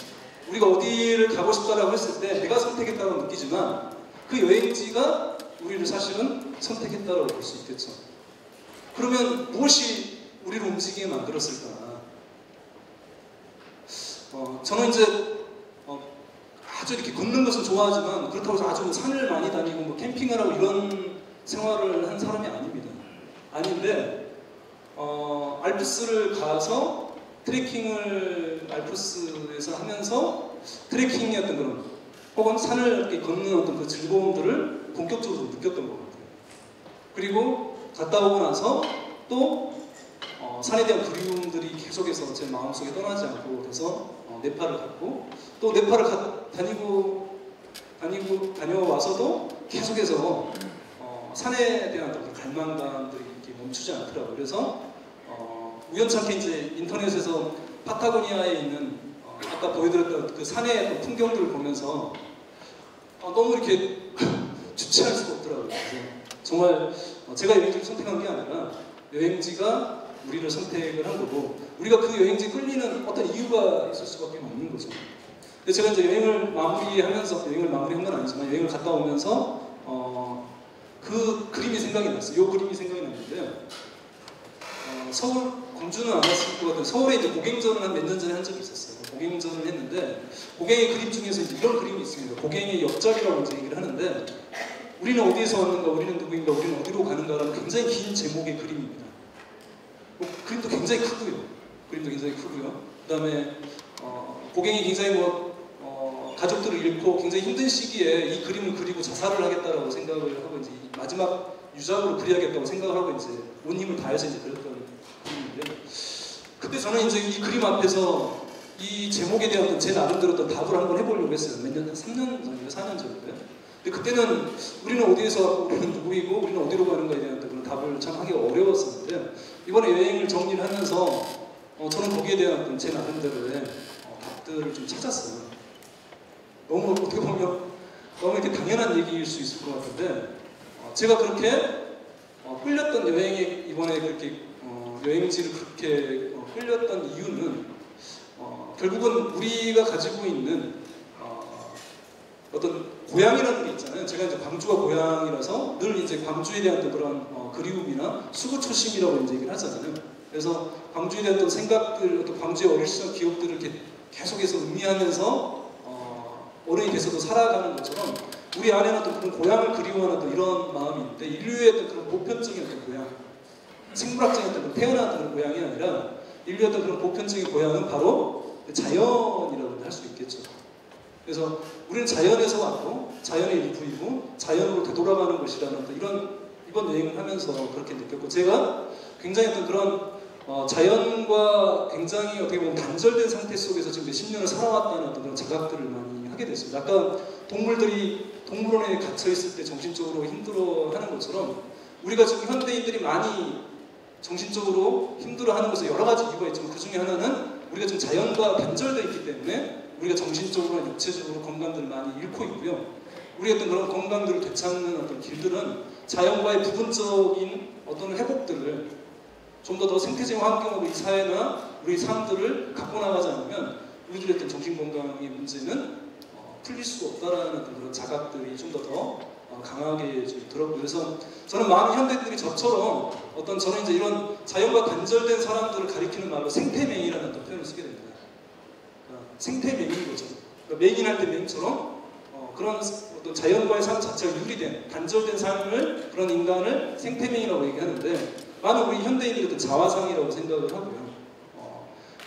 우리가 어디를 가고 싶다라고 했을 때 내가 선택했다고 느끼지만 그 여행지가 우리를 사실은 선택했다고 볼 수 있겠죠. 그러면 무엇이 우리를 움직이게 만들었을까? 저는 이제 아주 이렇게 걷는 것은 좋아하지만 그렇다고 해서 아주 산을 많이 다니고 뭐 캠핑을 하고 이런 생활을 한 사람이 아닙니다. 아닌데 알프스를 가서 트레킹을 알프스에서 하면서 트레킹의 어떤 그런 혹은 산을 이렇게 걷는 어떤 그 즐거움들을 본격적으로 느꼈던 것 같아요. 그리고 갔다 오고 나서 또 산에 대한 그리움들이 계속해서 제 마음속에 떠나지 않고 그래서 네팔을 갔고 또 네팔을 다녀와서도 계속해서 산에 대한 어떤 갈망감들이 이렇게 멈추지 않더라고요. 그래서 우연찮게 이제 인터넷에서 파타고니아에 있는 아까 보여드렸던 그 산의 풍경들을 보면서 너무 이렇게 주체할 수가 없더라고요. 그래서 정말 제가 여행지를 선택한 게 아니라 여행지가 우리를 선택을 한 거고 우리가 그 여행지에 끌리는 어떤 이유가 있을 수밖에 없는 거죠. 근데 제가 이제 여행을 마무리한 건 아니지만 여행을 갔다 오면서 그 그림이 생각이 났어요. 이 그림이 생각이 났는데요. 서울, 광주는 안 왔을 것 같아요. 서울에 이제 고갱전을 한 몇 년 전에 한 적이 있었어요. 고갱전을 했는데 고갱의 그림 중에서 이제 이런 그림이 있습니다. 고갱의 옆자리라고 이제 얘기를 하는데 우리는 어디에서 왔는가, 우리는 누구인가, 우리는 어디로 가는가라는 굉장히 긴 제목의 그림입니다. 그림도 굉장히 크고요. 그 다음에 고갱이 굉장히 가족들을 잃고 굉장히 힘든 시기에 이 그림을 그리고 자살을 하겠다라고 생각을 하고 이제 마지막 유작으로 그려야겠다고 생각을 하고 이제 온 힘을 다해서 이제 그렸던 그림인데 그때 저는 이제 이 그림 앞에서 이 제목에 대한 제 나름대로 어떤 답을 한번 해보려고 했어요. 몇 년, 3년 전인가 4년 전인데 근데 그때는 우리는 어디에서 왔고 우리는 누구이고 우리는 어디로 가는가에 대한 그런 답을 참 하기가 어려웠었는데 이번에 여행을 정리를 하면서 저는 거기에 대한 어떤 제 나름대로의 답들을 좀 찾았어요. 너무 어떻게 보면 너무 이렇게 당연한 얘기일 수 있을 것 같은데 제가 그렇게 끌렸던 여행에 이번에 그렇게 여행지를 그렇게 끌렸던 이유는 결국은 우리가 가지고 있는 어떤 고향이라는 게 있잖아요. 제가 이제 광주가 고향이라서 늘 이제 광주에 대한 또 그런 그리움이나 수구초심이라고 이제 얘기를 하잖아요. 그래서 광주에 대한 또 생각들, 어떤 광주의 어릴 시절 기억들을 이렇게 계속해서 음미하면서 어른이 돼서도 살아가는 것처럼 우리 안에는 또 그런 고향을 그리워하는 또 이런 마음이 있는데 인류의 어떤 그런 보편적인 어떤 고향, 생물학적인 어떤 태어난 그런 고향이 아니라 인류의 어떤 그런 보편적인 고향은 바로 자연이라고 할 수 있겠죠. 그래서 우리는 자연에서 왔고 자연의 일부이고 자연으로 되돌아가는 것이라는 어떤 이번 여행을 하면서 그렇게 느꼈고 제가 굉장히 어떤 그런 자연과 굉장히 어떻게 보면 단절된 상태 속에서 지금 몇십 년을 살아왔다는 어떤 그런 자각들을 많이 하게 됐습니다. 아까 동물들이 동물원에 갇혀 있을 때 정신적으로 힘들어하는 것처럼 우리가 지금 현대인들이 많이 정신적으로 힘들어하는 것에 여러 가지 이유가 있지만 그 중에 하나는 우리가 지금 자연과 단절되어 있기 때문에 우리가 정신적으로 육체적으로 건강들을 많이 잃고 있고요. 우리의 어떤 그런 건강들을 되찾는 어떤 길들은 자연과의 부분적인 어떤 회복들을 좀 더 생태적 환경으로 이 사회나 우리 삶들을 갖고 나가지 않으면 우리들의 어떤 정신건강의 문제는 풀릴 수가 없다라는 그런 자각들이 좀 더 강하게 좀 들었고요. 그래서 저는 많은 현대인들이 저처럼 저는 이제 이런 자연과 단절된 사람들을 가리키는 말로 생태맹이라는 어떤 표현을 쓰게 됩니다. 생태맹인 거죠. 그러니까 맹인할 때 맹처럼 그런 어떤 자연과의 삶 자체가 유리된 단절된 삶을 그런 인간을 생태맹이라고 얘기하는데 많은 우리 현대인들이 어떤 자화상이라고 생각을 하고요.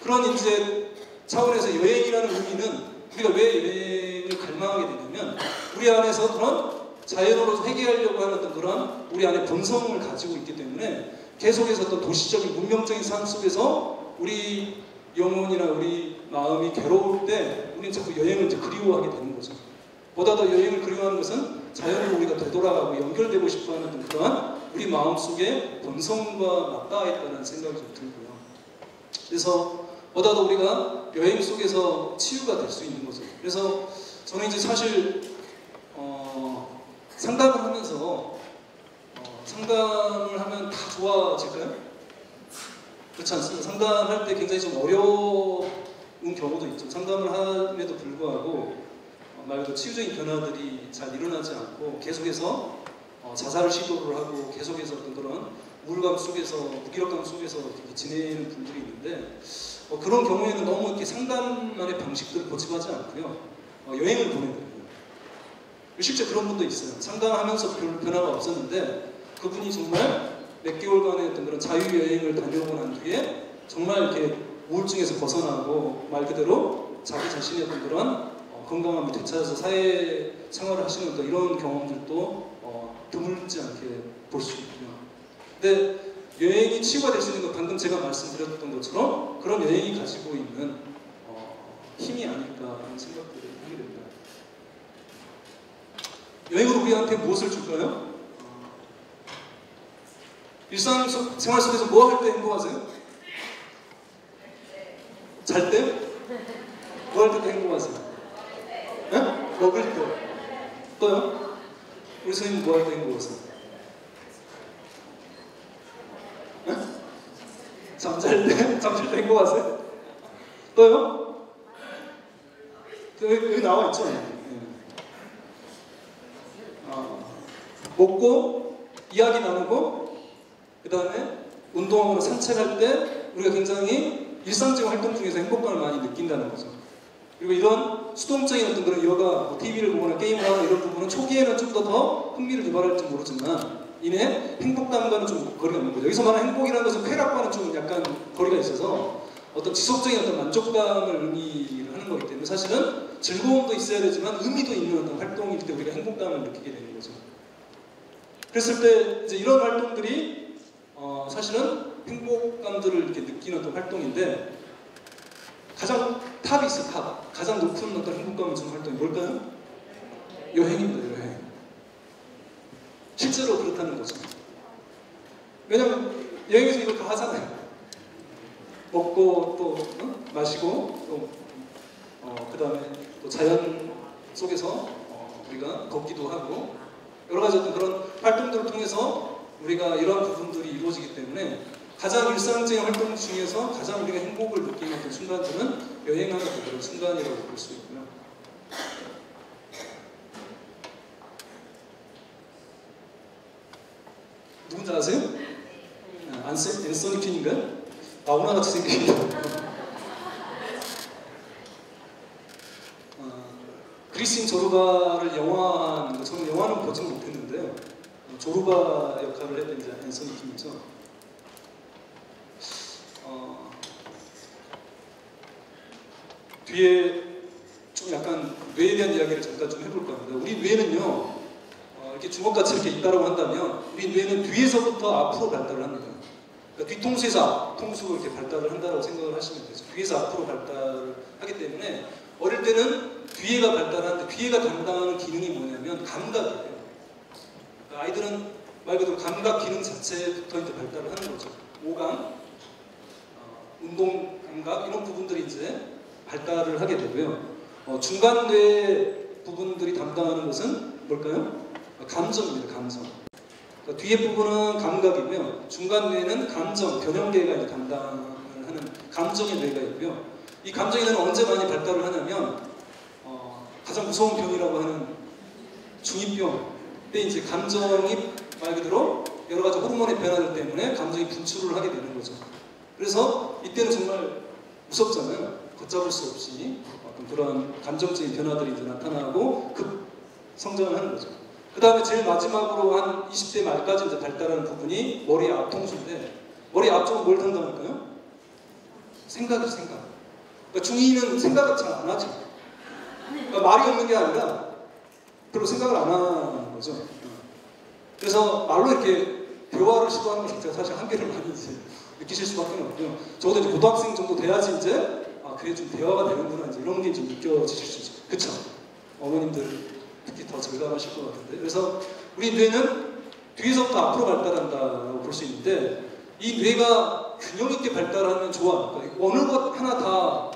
그런 이제 차원에서 여행이라는 의미는 우리가 왜 여행을 갈망하게 되냐면 우리 안에서 그런 자연으로 회귀하려고 하는 어떤 그런 우리 안에 본성을 가지고 있기 때문에 계속해서 어떤 도시적인 문명적인 삶 속에서 우리 영혼이나 우리 마음이 괴로울 때 우리는 자꾸 여행을 이제 그리워하게 되는 거죠. 보다 더 여행을 그리워하는 것은 자연으로 우리가 되돌아가고 연결되고 싶어하는 그러한 우리 마음속의 본성과 맞닿아 있다는 생각이 좀 들고요. 그래서 보다 더 우리가 여행 속에서 치유가 될 수 있는 거죠. 그래서 저는 이제 사실 상담을 하면서 상담을 하면 다 좋아질까요? 그렇지 않습니다. 상담할 때 굉장히 좀 어려운 경우도 있죠. 상담을 함에도 불구하고 말 그대로 치유적인 변화들이 잘 일어나지 않고 계속해서 자살을 시도를 하고 계속해서 어떤 그런 우울감 속에서 무기력감 속에서 이렇게 지내는 분들이 있는데 그런 경우에는 너무 이렇게 상담만의 방식들을 고집하지 않고요. 여행을 보내거든요. 실제 그런 분도 있어요. 상담하면서 별 변화가 없었는데 그분이 정말 몇 개월간의 어떤 그런 자유여행을 다녀오고 난 뒤에 정말 이렇게 우울증에서 벗어나고 말 그대로 자기 자신의 어떤 그런 건강함을 되찾아서 사회 생활을 하시는 어떤 이런 경험들도 드물지 않게 볼 수 있고요. 근데 여행이 치유가 될 수 있는 건 방금 제가 말씀드렸던 것처럼 그런 여행이 가지고 있는 힘이 아닐까 하는 생각들을 하게 됩니다. 여행으로 우리한테 무엇을 줄까요? 일상생활 속에서 뭐 할 때 행복하세요? 잘 때? 뭐 할 때 행복하세요? 네? 먹을 때. 또요? 우리 선생님 뭐 할 때 행복하세요? 네? 잠잘 때? 잠잘 때 행복하세요? 또요? 여기 나와 있죠? 먹고 이야기 나누고 그 다음에 운동하거나 산책할 때 우리가 굉장히 일상적인 활동 중에서 행복감을 많이 느낀다는 거죠. 그리고 이런 수동적인 어떤 그런 여가, TV를 보거나 게임을 하거나 이런 부분은 초기에는 좀 더 흥미를 유발할지 모르지만 이내 행복감과는 좀 거리가 있는 거죠. 여기서 말하는 행복이라는 것은 쾌락과는 좀 약간 거리가 있어서 어떤 지속적인 어떤 만족감을 의미를 하는 거기 때문에 사실은 즐거움도 있어야 되지만 의미도 있는 어떤 활동일 때 우리가 행복감을 느끼게 되는 거죠. 그랬을 때 이제 이런 활동들이 사실은 행복감들을 이렇게 느끼는 어떤 활동인데 가장 탑이 있어 탑. 가장 높은 어떤 행복감을 주는 활동이 뭘까요? 여행입니다. 여행. 실제로 그렇다는 거죠. 왜냐면 여행에서 이걸 다 하잖아요. 먹고 또 마시고 또 그 다음에 또 자연 속에서 우리가 걷기도 하고 여러 가지 어떤 그런 활동들을 통해서 우리가 이러한 부분들이 이루어지기 때문에 가장 일상적인 활동 중에서 가장 우리가 행복을 느끼는 어떤 순간들은 여행하는 그런 순간이라고 볼 수 있고요. 누군지 아세요? 앤서니 퀸인가요? 나훈아같이 생긴 그리스인 조르바를 영화한, 저는 영화는 보지는 못했는데요. 조르바 역할을 했던 이제 앤서니 퀸이죠. 뒤에 좀 약간 뇌에 대한 이야기를 잠깐 좀 해볼까 합니다. 우리 뇌는요, 이렇게 주먹같이 이렇게 있다고 한다면 우리 뇌는 뒤에서부터 앞으로 발달을 합니다. 그러니까 뒤통수에서 앞통수로 이렇게 발달을 한다고 생각을 하시면 되죠. 뒤에서 앞으로 발달을 하기 때문에 어릴 때는 뒤에가 발달하는데 뒤에가 담당하는 기능이 뭐냐면 감각이에요. 그러니까 아이들은 말 그대로 감각 기능 자체부터 이제 발달을 하는 거죠. 오감, 운동 감각 이런 부분들이 이제 발달을 하게 되고요. 중간뇌 부분들이 담당하는 것은 뭘까요? 감정입니다. 감정. 그러니까 뒤에 부분은 감각이고요. 중간뇌는 감정, 변형계가 이제 담당을 하는 감정의 뇌가 있고요. 이 감정의 뇌는 언제 많이 발달을 하냐면 가장 무서운 병이라고 하는 중2병 때 이제 감정이 말 그대로 여러 가지 호르몬의 변화들 때문에 감정이 분출을 하게 되는 거죠. 그래서 이때는 정말 무섭잖아요. 걷잡을 수 없이 어떤 그런 감정적인 변화들이 이제 나타나고 급 성장을 하는 거죠. 그 다음에 제일 마지막으로 한 20대 말까지 이제 발달하는 부분이 머리의 앞통수인데, 머리 앞쪽은 뭘 담당할까요? 생각이죠, 생각. 그러니까 중2는 생각을 잘 안 하죠. 그러니까 말이 없는 게 아니라 별로 생각을 안 하는 거죠. 그래서 말로 이렇게 대화를 시도하는 것 자체가 사실 한계를 많이 이제 느끼실 수밖에 없고요. 적어도 이제 고등학생 정도 돼야지 이제 그게 좀 대화가 되는구나 이제 이런 게 좀 느껴지실 수 있죠. 그쵸? 어머님들 특히 더 절감하실 것 같은데. 그래서 우리 뇌는 뒤에서부터 앞으로 발달한다고 볼 수 있는데, 이 뇌가 균형 있게 발달하면 좋아. 그러니까 어느 것 하나 다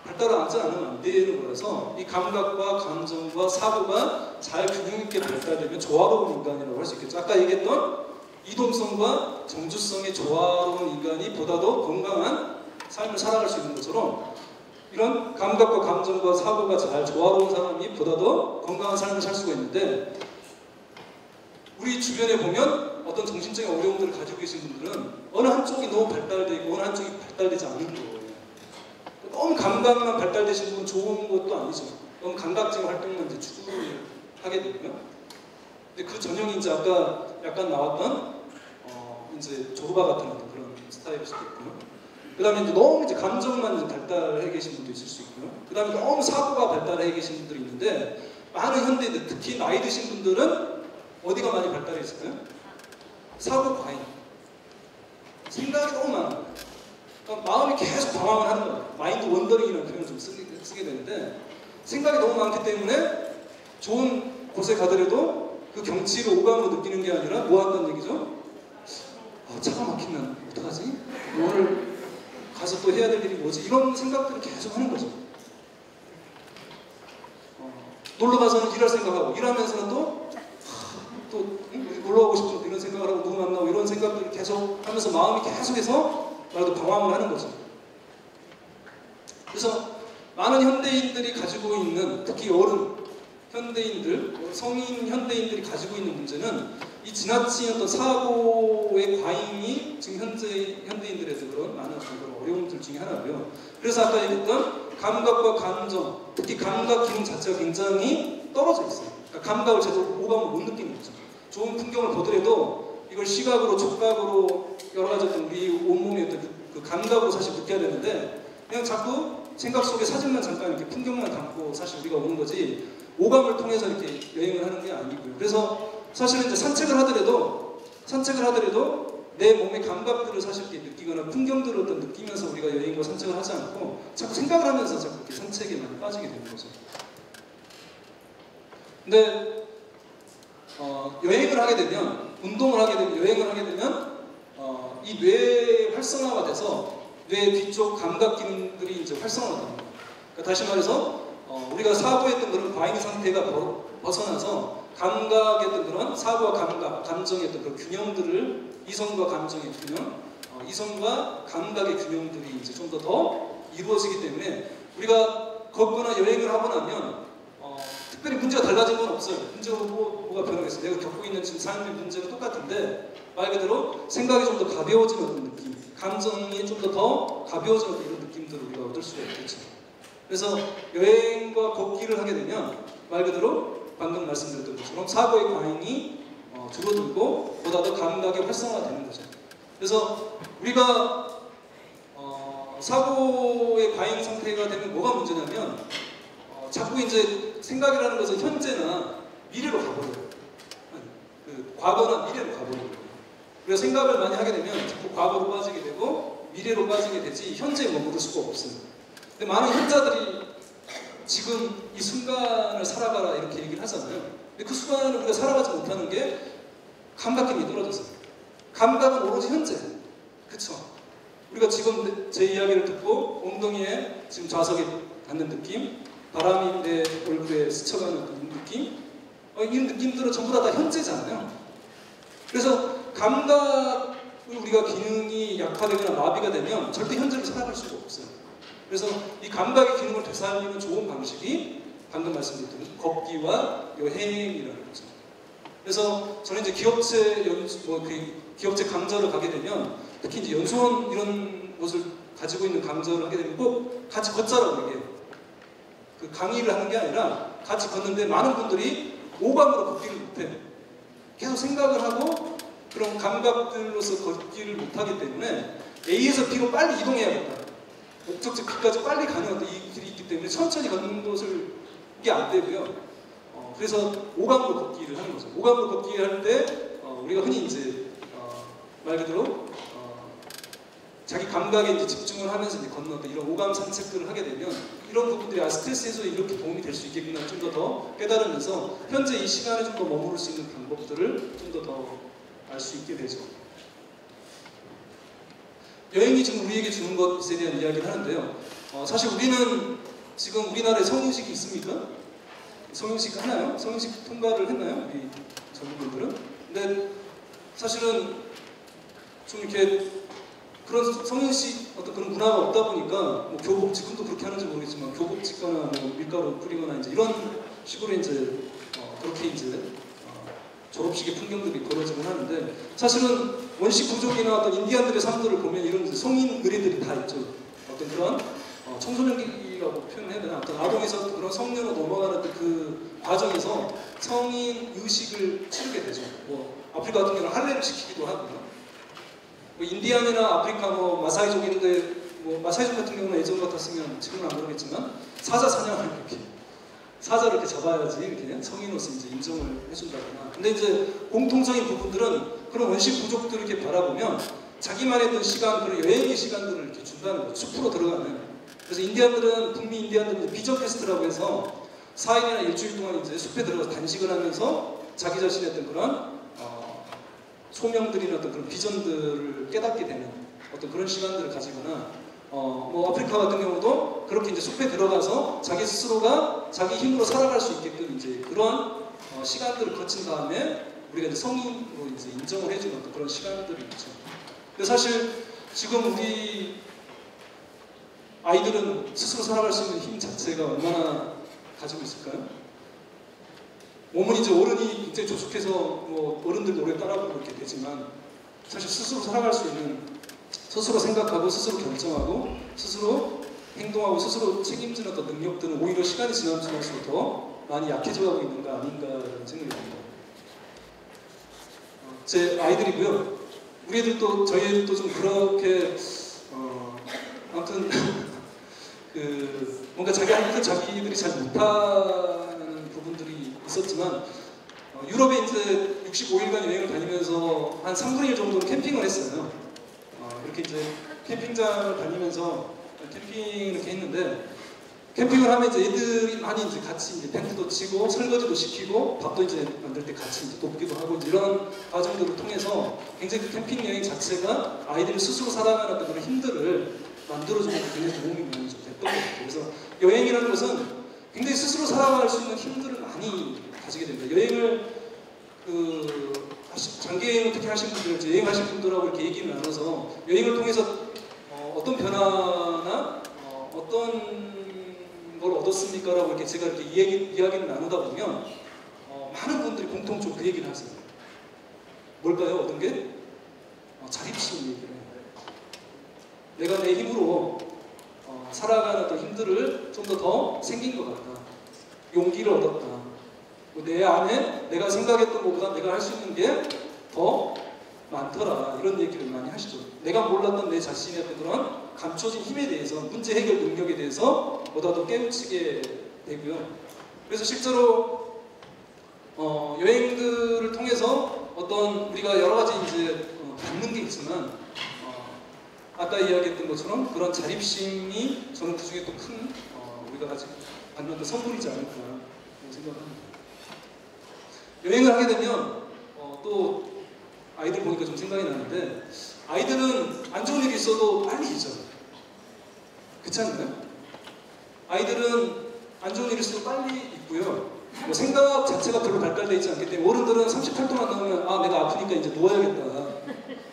발달을 하지 않으면 안 되는 거라서 이 감각과 감정과 사고가 잘 균형 있게 발달되면 조화로운 인간이라고 할 수 있겠죠. 아까 얘기했던 이동성과 정주성의 조화로운 인간이 보다 더 건강한 삶을 살아갈 수 있는 것처럼, 이런 감각과 감정과 사고가 잘 조화로운 사람이 보다 더 건강한 삶을 살 수가 있는데, 우리 주변에 보면 어떤 정신적인 어려움들을 가지고 계신 분들은 어느 한쪽이 너무 발달되어 있고 어느 한쪽이 발달되지 않는 거예요. 너무 감각만 발달되신 분은 좋은 것도 아니죠. 너무 감각적인 활동만 이제 추구를 하게 되고요. 근데 그 전형이 이제 아까 약간 나왔던 이제 조르바 같은 어떤 그런 스타일일 수도 있고요. 그 다음에 이제 너무 이제 감정만 이제 발달해 계신 분도 있을 수 있고요. 그 다음에 너무 사고가 발달해 계신 분들이 있는데, 많은 현대인들, 특히 나이 드신 분들은 어디가 많이 발달해 있을까요? 사고 과잉. 생각이 너무 많아요. 그러니까 마음이 계속 방황을 하는 거예요. 마인드 원더링이라는 표현을 좀 쓰게 되는데, 생각이 너무 많기 때문에 좋은 곳에 가더라도 그 경치를 오감으로 느끼는 게 아니라 뭐 한다는 얘기죠? 차가 막히면 어떡하지? 오늘 가서 또 해야 될 일이 뭐지? 이런 생각들을 계속 하는 거죠. 놀러 가서는 일할 생각하고, 일하면서는 또 놀러 가고 싶은 이런 생각을 하고, 누구 만나고 이런 생각들을 계속 하면서 마음이 계속해서 말도 방황을 하는 거죠. 그래서 많은 현대인들이 가지고 있는, 특히 어른 현대인들, 성인 현대인들이 가지고 있는 문제는 이 지나친 어떤 사고의 과잉이 지금 현대인들에도 그런 많은 그런 어려움들 중에 하나고요. 그래서 아까 얘기했던 감각과 감정, 특히 감각 기능 자체가 굉장히 떨어져 있어요. 그러니까 감각을 제대로 오감을 못 느끼는 거죠. 좋은 풍경을 보더라도 이걸 시각으로, 촉각으로 여러 가지 어떤 우리 온몸의 어떤 그 감각으로 사실 느껴야 되는데, 그냥 자꾸 생각 속에 사진만 잠깐 이렇게 풍경만 담고 사실 우리가 오는 거지, 오감을 통해서 이렇게 여행을 하는 게 아니고요. 그래서 사실은 이제 산책을 하더라도 내 몸의 감각들을 사실 이렇게 느끼거나 풍경들을 어떤 느끼면서 우리가 여행과 산책을 하지 않고 자꾸 생각을 하면서 자꾸 이렇게 산책에 많이 빠지게 되는 거죠. 근데 여행을 하게 되면, 운동을 하게 되면, 여행을 하게 되면 이 뇌의 활성화가 돼서 뇌 뒤쪽 감각 기능들이 이제 활성화가 됩니다. 그러니까 다시 말해서 우리가 사고했던 그런 과잉 상태가 벗어나서 감각의 어떤 그런 사고와 감각, 감정의 어떤 그런 균형들을, 이성과 감정의 균형, 이성과 감각의 균형들이 이제 좀 더 이루어지기 때문에 우리가 걷거나 여행을 하고 나면 특별히 문제가 달라진 건 없어요. 문제가 뭐가 변하겠어요? 내가 겪고 있는 지금 삶의 문제가 똑같은데 말 그대로 생각이 좀 더 가벼워지는 어떤 느낌, 감정이 좀 더 가벼워지는 이런 느낌들을 우리가 얻을 수가 있겠죠. 그래서 여행과 걷기를 하게 되면 말 그대로 방금 말씀드렸던 것처럼 사고의 과잉이 줄어들고 보다 더 감각이 활성화되는 거죠. 그래서 우리가 사고의 과잉 상태가 되면 뭐가 문제냐면 자꾸 이제 생각이라는 것은 현재나 미래로 가버려요. 과거나 미래로 가버려요. 우리가 생각을 많이 하게 되면 자꾸 과거로 빠지게 되고 미래로 빠지게 되지 현재에 머무를 수가 없어요. 근데 많은 현자들이 지금 이 순간을 살아가라 이렇게 얘기를 하잖아요. 근데 그 순간을 우리가 살아가지 못하는 게 감각기능이 떨어져서. 감각은 오로지 현재. 그쵸? 우리가 지금 제 이야기를 듣고 엉덩이에 지금 좌석에 닿는 느낌, 바람이 내 얼굴에 스쳐가는 그 느낌, 이 느낌들은 전부 다 현재잖아요. 그래서 감각 우리가 기능이 약화되거나 마비가 되면 절대 현재를 살아갈 수가 없어요. 그래서 이 감각의 기능을 되살리는 좋은 방식이 방금 말씀드린 걷기와 여행이라는 거죠. 그래서 저는 이제 기업체 기업체 강좌를 가게 되면 특히 이제 연수원 이런 곳을 가지고 있는 강좌를 하게 되면 꼭 같이 걷자라고 얘기해요. 그 강의를 하는 게 아니라 같이 걷는데 많은 분들이 오감으로 걷기를 못해요. 계속 생각을 하고 그런 감각들로서 걷기를 못하기 때문에 A에서 B로 빨리 이동해야겠다. 목적지 B까지 빨리 가는 이 길이 있기 때문에 천천히 걷는 것을 이게 안 되고요. 그래서 오감으로 걷기를 하는 거죠. 오감으로 걷기를 할 때 우리가 흔히 이제 말 그대로 자기 감각에 이제 집중을 하면서 이제 걷는 어떤 이런 오감 산책들을 하게 되면 이런 부분들이 스트레스 해소에 이렇게 도움이 될 수 있겠구나 좀 더 깨달으면서 현재 이 시간에 좀 더 머무를 수 있는 방법들을 좀 더 알 수 있게 되죠. 여행이 지금 우리에게 주는 것에 대한 이야기를 하는데요. 사실 우리는 지금 우리나라에 성인식이 있습니까? 성인식 하나요? 성인식 통과를 했나요? 우리 전문분들은? 근데 사실은 좀 이렇게 그런 성인식 어떤 그런 문화가 없다 보니까 뭐 교복 지금도 그렇게 하는지 모르겠지만 교복 찍거나 뭐 밀가루 뿌리거나 이제 이런 식으로 이제 그렇게 이제 졸업식의 풍경들이 벌어지곤 하는데 사실은 원시 부족이나 어떤 인디안들의 삶들을 보면 이런 이제 성인 의례들이 다 있죠. 어떤 그런 청소년기라고 표현해야 되나? 어떤 아동에서 그런 성년으로 넘어가는 그 과정에서 성인 의식을 치르게 되죠. 뭐 아프리카 같은 경우는 할례를 시키기도 하고요. 뭐 인디안이나 아프리카 마사이족인데 마사이족 같은 경우는 예전 같았으면 지금은 안 그러겠지만 사자 사냥을 이렇게 사자를 이렇게 잡아야지 이렇게 성인으로서 이제 인정을 해준다거나. 근데 이제 공통적인 부분들은 그런 원시 부족들을 이렇게 바라보면 자기만의 어떤 시간, 그런 여행의 시간들을 이렇게 준다는 거예요. 숲으로 들어가는. 그래서 인디안들은 북미 인디안들은 비전 퀘스트라고 해서 4일이나 일주일 동안 이제 숲에 들어가서 단식을 하면서 자기 자신의 어떤 그런 소명들이나 어떤 그런 비전들을 깨닫게 되는 어떤 그런 시간들을 가지거나 뭐 아프리카 같은 경우도 그렇게 이제 숲에 들어가서 자기 스스로가 자기 힘으로 살아갈 수 있게끔 이제 그런 시간들을 거친 다음에 우리가 이제 성인으로 이제 인정을 해주는 어떤 그런 시간들이 있죠. 근데 사실 지금 우리 아이들은 스스로 살아갈 수 있는 힘 자체가 얼마나 가지고 있을까요? 몸은 이제 어른이 굉장히 조숙해서 뭐 어른들 노래 따라부르고 이렇게 되지만 사실 스스로 살아갈 수 있는 스스로 생각하고 스스로 결정하고 스스로 행동하고 스스로 책임지는 어떤 능력들은 오히려 시간이 지날수록 더 많이 약해져가고 있는 거 아닌가라는 생각이 듭니다. 제 아이들이고요. 우리 애들도 저희 애들도 좀 그렇게 아무튼 뭔가 자기들이 잘 못하는 부분들이 있었지만 유럽에 이제 65일간 여행을 다니면서 한 3분의 1 정도는 캠핑을 했어요. 이렇게 이제 캠핑장을 다니면서 캠핑을 이렇게 했는데 캠핑을 하면 이제 애들이 많이 이제 같이 이제 텐트도 치고 설거지도 시키고 밥도 이제 만들 때 같이 이제 돕기도 하고 이제 이런 과정들을 통해서 굉장히 그 캠핑 여행 자체가 아이들이 스스로 살아가는 어떤 그런 힘들을 만들어주는 데 굉장히 도움이 많이 좀 됐던 것 같아요. 그래서 여행이라는 것은 굉장히 스스로 살아갈 수 있는 힘들을 많이 가지게 됩니다. 여행을 장기 여행을 특히 하신 분들, 여행하신 분들하고 이렇게 얘기를 나눠서 여행을 통해서 어떤 변화나 어떤 걸 얻었습니까? 라고 이렇게 제가 이렇게 이야기를 나누다 보면 많은 분들이 공통적으로 그 얘기를 하세요. 뭘까요? 얻은 게? 자립심 얘기를 해요. 내가 내 힘으로 살아가는 어떤 힘들을 좀 더 생긴 것 같다. 용기를 얻었다. 내 안에 내가 생각했던 것보다 내가 할 수 있는 게 더 많더라. 이런 얘기를 많이 하시죠. 내가 몰랐던 내 자신의 어떤 그런 감춰진 힘에 대해서, 문제 해결 능력에 대해서 보다 더 깨우치게 되고요. 그래서 실제로 여행들을 통해서 어떤 우리가 여러 가지 이제 받는 게 있지만 아까 이야기했던 것처럼 그런 자립심이 저는 그 중에 또 큰 우리가 가지고 받는 그 선물이지 않을까 생각합니다. 여행을 하게 되면 또 아이들 보니까 좀 생각이 나는데 아이들은 안 좋은 일이 있어도 빨리 잊어요. 그렇지 않나요? 아이들은 안 좋은 일이 있어도 빨리 잊고요. 뭐 생각 자체가 별로 발달되어 있지 않기 때문에 어른들은 38도만 나오면 아 내가 아프니까 이제 누워야겠다.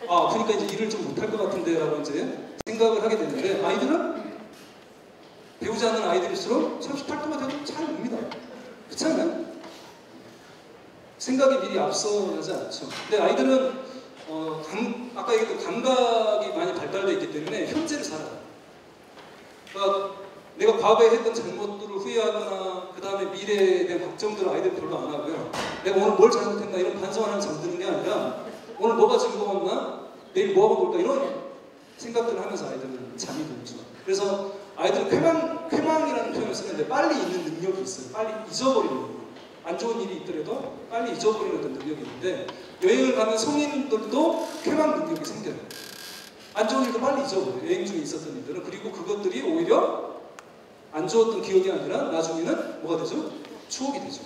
아 아프니까 이제 일을 좀 못할 것 같은데라고 이제 생각을 하게 되는데 아이들은 배우지 않는 아이들일수록 38도가 돼도 잘 옵니다. 그렇지 않아요? 생각이 미리 앞서가지 않죠. 근데 아이들은 아까 얘기했던 감각이 많이 발달되어 있기 때문에 현재를 살아요. 그러니까 내가 과거에 했던 잘못들을 후회하거나 그 다음에 미래에 대한 걱정들을 아이들은 별로 안 하고요. 내가 오늘 뭘 잘못했나 이런 반성하는 잠드는 게 아니라 오늘 뭐가 즐거웠나? 내일 뭐 하고 놀까? 이런 생각들을 하면서 아이들은 잠이 들죠. 그래서 아이들은 쾌망이라는 표현을 쓰는데 빨리 잊는 능력이 있어요. 빨리 잊어버리는 능력. 안 좋은 일이 있더라도 빨리 잊어버리는 어떤 능력이 있는데 여행을 가면 성인들도 쾌망 능력이 생겨요. 안 좋은 일도 빨리 잊어버려요. 여행 중에 있었던 일들은. 그리고 그것들이 오히려 안 좋았던 기억이 아니라 나중에는 뭐가 되죠? 추억이 되죠.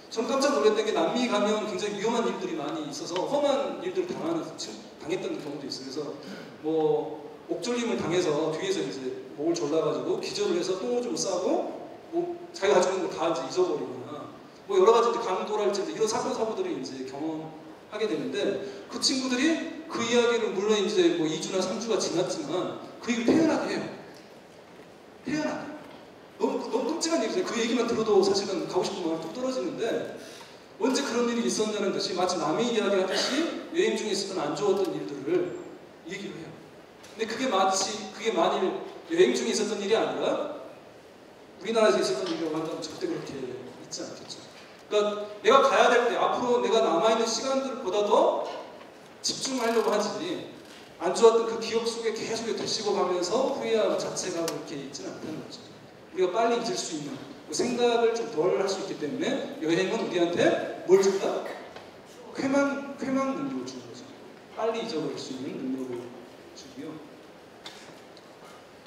전 깜짝 놀랐던 게 남미 가면 굉장히 위험한 일들이 많이 있어서 험한 일들을 당했던 경우도 있어요. 그래서 뭐 옥졸림을 당해서 뒤에서 이제 목을 졸라가지고 기절을 해서 똥오줌을 싸고 뭐 자기가 가지고 있는 걸 다 이제 잊어버리거나 뭐 여러 가지 이제 강도랄지 이런 사건 사고들을 이제 경험하게 되는데 그 친구들이 그 이야기를 물론 이제 뭐 2주나 3주가 지났지만 그 얘기를 태어나게 해요. 태어나게. 너무 끔찍한 얘기죠. 그 얘기만 들어도 사실은 가고 싶은 마음이 뚝 떨어지는데 언제 그런 일이 있었냐는 듯이 마치 남의 이야기 하듯이 여행 중에 있었던 안 좋았던 일들을 얘기를 해요. 근데 그게 만일 여행 중에 있었던 일이 아니라 우리나라에서 있었던 일이라고 한다면 절대 그렇게 있지 않겠죠. 그러니까 내가 가야 될 때 앞으로 내가 남아있는 시간들보다 더 집중하려고 하지 안 좋았던 그 기억 속에 계속 되씹어 가면서 후회하고 자책하고 이렇게 있지는 않다는 거죠. 우리가 빨리 잊을 수 있는 생각을 좀 덜 할 수 있기 때문에 여행은 우리한테 뭘 준다? 쾌망 능력을 주는 거죠. 빨리 잊어버릴 수 있는 능력을 주고요.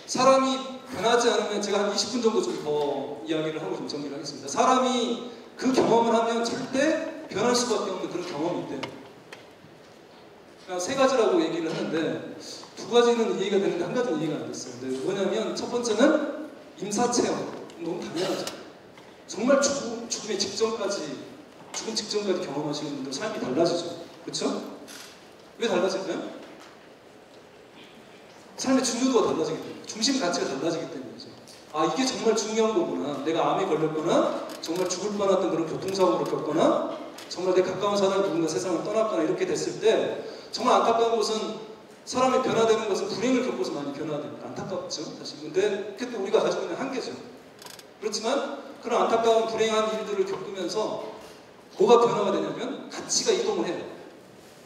사람이 변하지 않으면 제가 한 20분 정도 좀 더 이야기를 하고 좀 정리를 하겠습니다. 사람이 그 경험을 하면 절대 변할 수밖에 없는 그런 경험이 있대요. 그러니까 세 가지라고 얘기를 하는데 두 가지는 이해가 되는데 한 가지는 이해가 안 됐어요. 근데 뭐냐면 첫 번째는 임사체험. 너무 당연하죠. 정말 죽음 직전까지 경험하시는 분들 삶이 달라지죠. 그렇죠? 왜 달라질까요? 삶의 중요도가 달라지기 때문에, 중심 가치가 달라지기 때문이죠. 아, 이게 정말 중요한 거구나. 내가 암에 걸렸거나 정말 죽을 뻔했던 그런 교통사고를 겪거나 정말 내 가까운 사람이 누군가 세상을 떠났거나 이렇게 됐을 때 정말 안타까운 것은 사람이 변화되는 것은 불행을 겪어서 많이 변화됩니다. 안타깝죠, 사실. 근데 그게 또 우리가 가지고 있는 한계죠. 그렇지만 그런 안타까운 불행한 일들을 겪으면서 뭐가 변화가 되냐면 가치가 이동을 해요.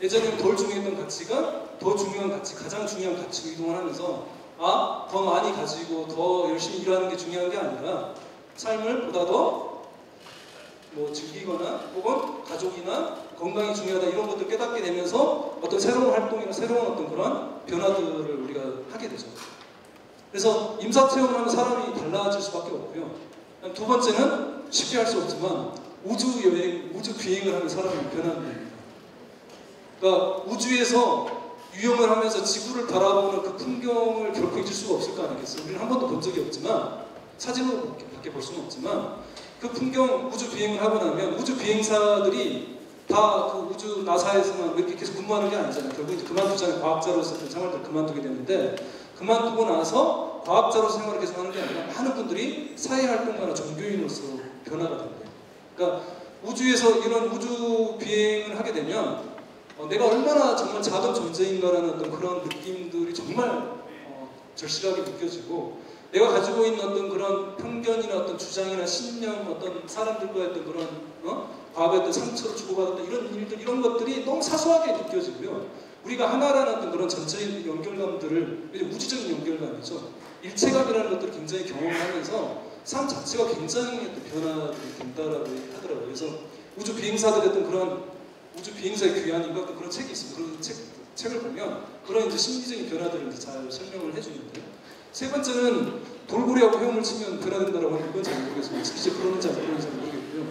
예전에는 덜 중요했던 가치가 더 중요한 가치, 가장 중요한 가치로 이동을 하면서 더 많이 가지고 더 열심히 일하는 게 중요한 게 아니라 삶을 보다 더 뭐 즐기거나 혹은 가족이나 건강이 중요하다 이런 것들 깨닫게 되면서 어떤 새로운 활동이나 새로운 어떤 그런 변화들을 우리가 하게 되죠. 그래서 임사체험을 하면 사람이 달라질 수밖에 없고요. 두 번째는 쉽게 할 수 없지만 우주여행, 우주 비행을 하면 사람이 변하는 겁니다. 그러니까 우주에서 유영을 하면서 지구를 바라보는 그 풍경을 결코 잊을 수가 없을 거 아니겠어요? 우리는 한 번도 본 적이 없지만 사진으로 밖에 볼 수는 없지만 그 풍경 우주 비행을 하고 나면 우주 비행사들이 다 그 우주 나사에서만 이렇게 계속 근무하는 게 아니잖아요. 결국 이제 그만두잖아요. 과학자로서 생활을 그만두게 되는데 그만두고 나서 과학자로서 생활을 계속 하는 게 아니라 많은 분들이 사회활동가나 종교인으로서 변화가 된대요. 그러니까 우주에서 이런 우주 비행을 하게 되면 내가 얼마나 정말 작은 존재인가라는 어떤 그런 느낌들이 정말 절실하게 느껴지고 내가 가지고 있는 어떤 그런 편견이나 어떤 주장이나 신념, 어떤 사람들과의 어떤 그런 과거의 어떤 상처를 주고받았던 이런 일들, 이런 것들이 너무 사소하게 느껴지고요. 우리가 하나라는 어떤 그런 전체적인 연결감들을, 우주적인 연결감이죠. 일체감이라는 것들을 굉장히 경험하면서 삶 자체가 굉장히 변화가 된다라고 하더라고요. 그래서 우주 비행사들의 어떤 그런 우주 비행사의 귀환인가 그런 책이 있습니다. 그 책을 보면 그런 이제 심리적인 변화들을 이제 잘 설명을 해주는데요. 세 번째는 돌고래하고 헤엄을 치면 변화된다라고 하는 건 잘 모르겠습니다. 실제 그러는지 안 그러는지 모르겠고요.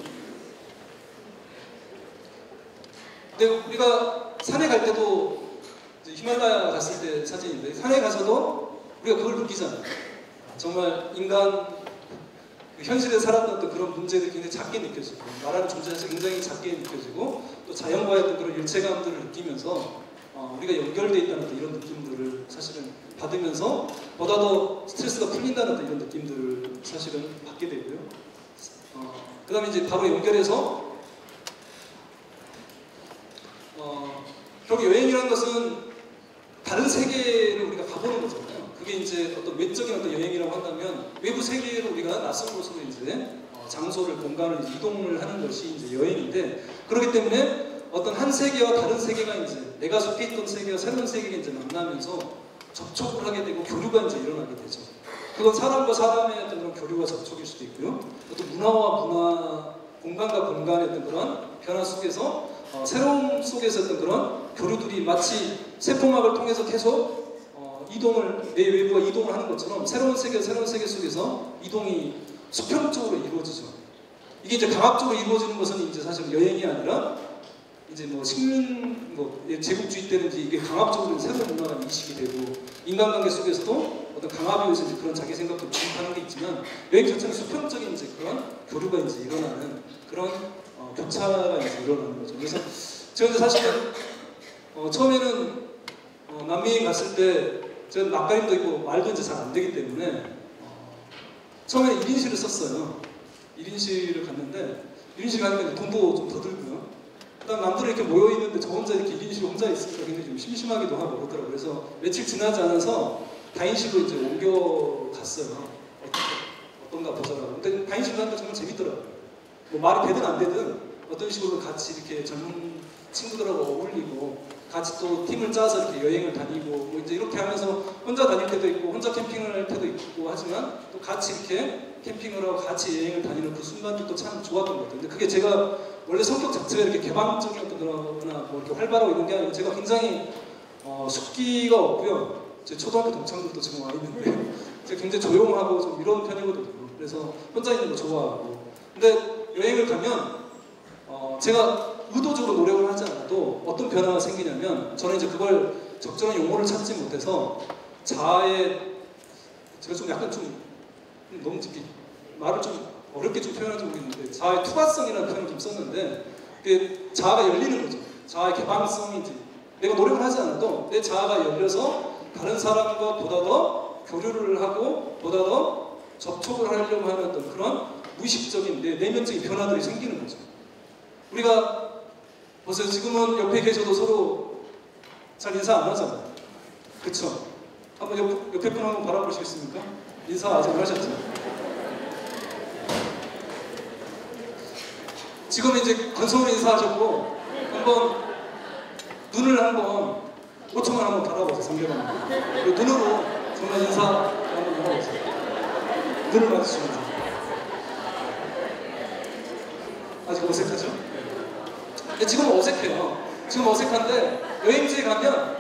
근데 우리가 산에 갈 때도 히말라야 갔을 때 사진인데 산에 가서도 우리가 그걸 느끼잖아요. 정말 인간 현실에 살았던 어떤 그런 문제들이 굉장히 작게 느껴지고 나라는 존재에서 굉장히 작게 느껴지고 또 자연과의 어떤 그런 일체감들을 느끼면서 우리가 연결되어 있다는 이런 느낌들을 사실은 받으면서 보다 더 스트레스가 풀린다는 이런 느낌들을 사실은 받게 되고요. 그 다음에 이제 바로 연결해서 결국 여행이라는 것은 다른 세계를 우리가 가보는 거잖아요. 그게 이제 어떤 외적인 어떤 여행이라고 한다면 외부 세계로 우리가 낯선 곳으로 이제 장소를 공간을 이동을 하는 것이 이제 여행인데, 그렇기 때문에 어떤 한 세계와 다른 세계가 이제 내가 속해 있던 세계와 새로운 세계가 이제 만나면서 접촉을 하게 되고 교류가 이제 일어나게 되죠. 그건 사람과 사람의 어떤 그런 교류와 접촉일 수도 있고요. 어떤 문화와 문화, 공간과 공간의 어떤 그런 변화 속에서 새로움 속에서 어떤 그런 교류들이 마치 세포막을 통해서 계속 이동을, 내 외부가 이동을 하는 것처럼 새로운 세계 속에서 이동이 수평적으로 이루어지죠. 이게 이제 강압적으로 이루어지는 것은 이제 사실 여행이 아니라 이제 뭐 식민, 제국주의 때는 이게 강압적으로 새로운 문화가 인식이 되고 인간관계 속에서도 어떤 강압에 의해서 이제 그런 자기 생각도 주입하는 게 있지만, 여행 자체는 수평적인 이제 그런 교류가 이제 일어나는 그런 교차가 이제 일어나는 거죠. 그래서 제가 이제 사실은 처음에는 남미에 갔을 때 저는 낯가림도 있고 말도 이제 잘 안 되기 때문에 처음에 1인실을 썼어요. 1인실을 갔는데 1인실 가니까 돈도 좀 더 들고요. 그다음 남들은 이렇게 모여 있는데 저 혼자 이렇게 1인실 혼자 있으니까 굉장히 좀 심심하기도 하고 그러더라고요. 그래서 며칠 지나지 않아서 다인실로 이제 옮겨갔어요. 어떤가 보자라고. 근데 다인실 가니까 정말 재밌더라고요. 뭐 말이 되든 안 되든 어떤 식으로 같이 이렇게 젊은 친구들하고 어울리고 같이 또 팀을 짜서 이렇게 여행을 다니고 뭐 이제 이렇게 하면서 혼자 다닐 때도 있고 혼자 캠핑을 할 때도 있고 하지만 또 같이 이렇게 캠핑을 하고 같이 여행을 다니는 그 순간들도 참 좋았던 것 같아요. 근데 그게 제가 원래 성격 자체가 이렇게 개방적이었던 거나 뭐 이렇게 활발하고 이런 게 아니고 제가 굉장히 숙기가 없고요. 제 초등학교 동창들도 지금 와 있는데 제가 굉장히 조용하고 좀 이런 편이거든요. 그래서 혼자 있는 거 좋아하고. 근데 여행을 가면 제가 의도적으로 노력을 하지 않아도 어떤 변화가 생기냐면, 저는 이제 그걸 적절한 용어를 찾지 못해서 자아의, 제가 좀 약간 좀 너무 말을 좀 어렵게 좀 표현하지 모르겠는데 자아의 투과성이라는 표현을 좀 썼는데, 그게 자아가 열리는 거죠. 자아의 개방성이지. 내가 노력을 하지 않아도 내 자아가 열려서 다른 사람과 보다 더 교류를 하고 보다 더 접촉을 하려고 하는 어떤 그런 무의식적인 내면적인 변화들이 생기는 거죠. 우리가 보세요. 지금은 옆에 계셔도 서로 잘 인사 안 하잖아요. 그쵸? 한번 옆에 분 한번 바라보시겠습니까? 인사 아직 안 하셨죠? 지금 이제 건성으로 인사하셨고, 한번 눈을 한번 5초만 한번 바라보세요. 상대방 눈으로 정말 인사 한번 바라보세요. 눈을 마주치면서. 아직 어색하죠? 근데 지금은 어색해요. 지금 어색한데 여행지에 가면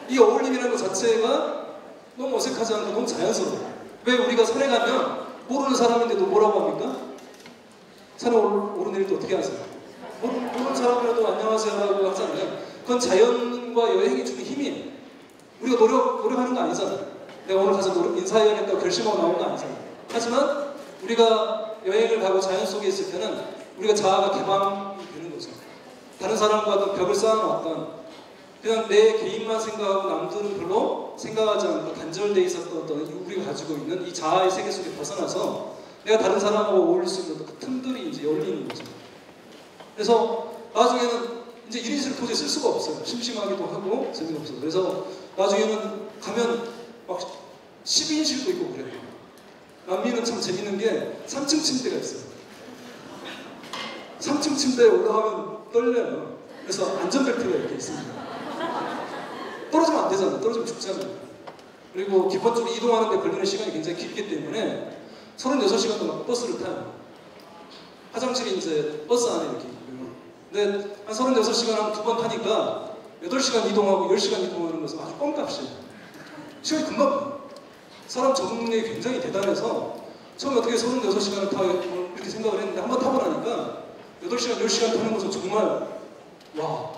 이 어울림이라는 것 자체가 너무 어색하지 않고 너무 자연스러워요. 왜 우리가 산에 가면 모르는 사람인데도 뭐라고 합니까? 산에 오르내릴 때 어떻게 하세요? 모르는 사람이라도 안녕하세요 라고 하잖아요. 그건 자연과 여행이 주는 힘이에요. 우리가 노력하는 거 아니잖아요. 내가 오늘 가서 인사해야겠다고 결심하고 나온 거 아니잖아요. 하지만 우리가 여행을 가고 자연 속에 있을 때는 우리가 자아가 개방이 되는 거죠. 다른 사람과 어떤 벽을 쌓아놨던, 그냥 내 개인만 생각하고 남들은 별로 생각하지 않고 단절되어 있었던 어떤 우리가 가지고 있는 이 자아의 세계 속에 벗어나서 내가 다른 사람하고 어울릴 수 있는 그 틈들이 이제 열리는 거죠. 그래서 나중에는 이제 1인실을 도저히 쓸 수가 없어요. 심심하기도 하고 재미가 없어요. 그래서 나중에는 가면 막 12인실도 있고 그래요. 남미는 참 재밌는 게 3층 침대가 있어요. 3층 침대에 올라가면 떨려요. 그래서 안전벨트가 이렇게 있습니다. 떨어지면 안 되잖아요. 떨어지면 죽잖아요. 그리고 기본적으로 이동하는 데 걸리는 시간이 굉장히 길기 때문에 36시간 동안 버스를 타요. 화장실이 이제 버스 안에 이렇게 있고요. 근데 한 36시간 한 2번 타니까 8시간 이동하고 10시간 이동하는 것은 아주 껌값이에요. 시간이 금방 가요. 사람 적응력이 굉장히 대단해서 처음에 어떻게 36시간을 타고 이렇게 생각을 했는데 한번 타고 나니까 8시간, 10시간 타는 것은 정말 와,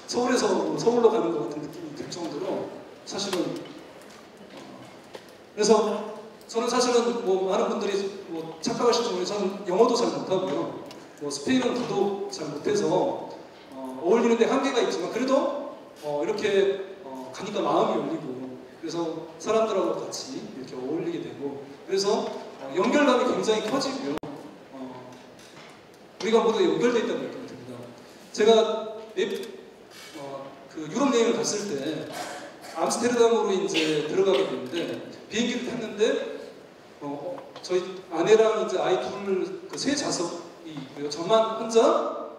서울에서 서울로 가는 것 같은 느낌이 들 정도로 사실은 그래서 저는 사실은 뭐 많은 분들이 뭐 착각하실지 모르겠는데 저는 영어도 잘 못하고요. 뭐 스페인어는 더더욱 잘 못해서 어울리는데 한계가 있지만 그래도 이렇게 가니까 마음이 열리고 그래서 사람들하고 같이 이렇게 어울리게 되고 그래서 연결감이 굉장히 커지고요. 우리가 모두 연결되어 있다는 느낌이 듭니다. 제가 그 유럽 여행을 갔을 때 암스테르담으로 이제 들어가게 됐는데 비행기를 탔는데 저희 아내랑 이제 아이 둘 그 세 좌석이 있고요. 저만 혼자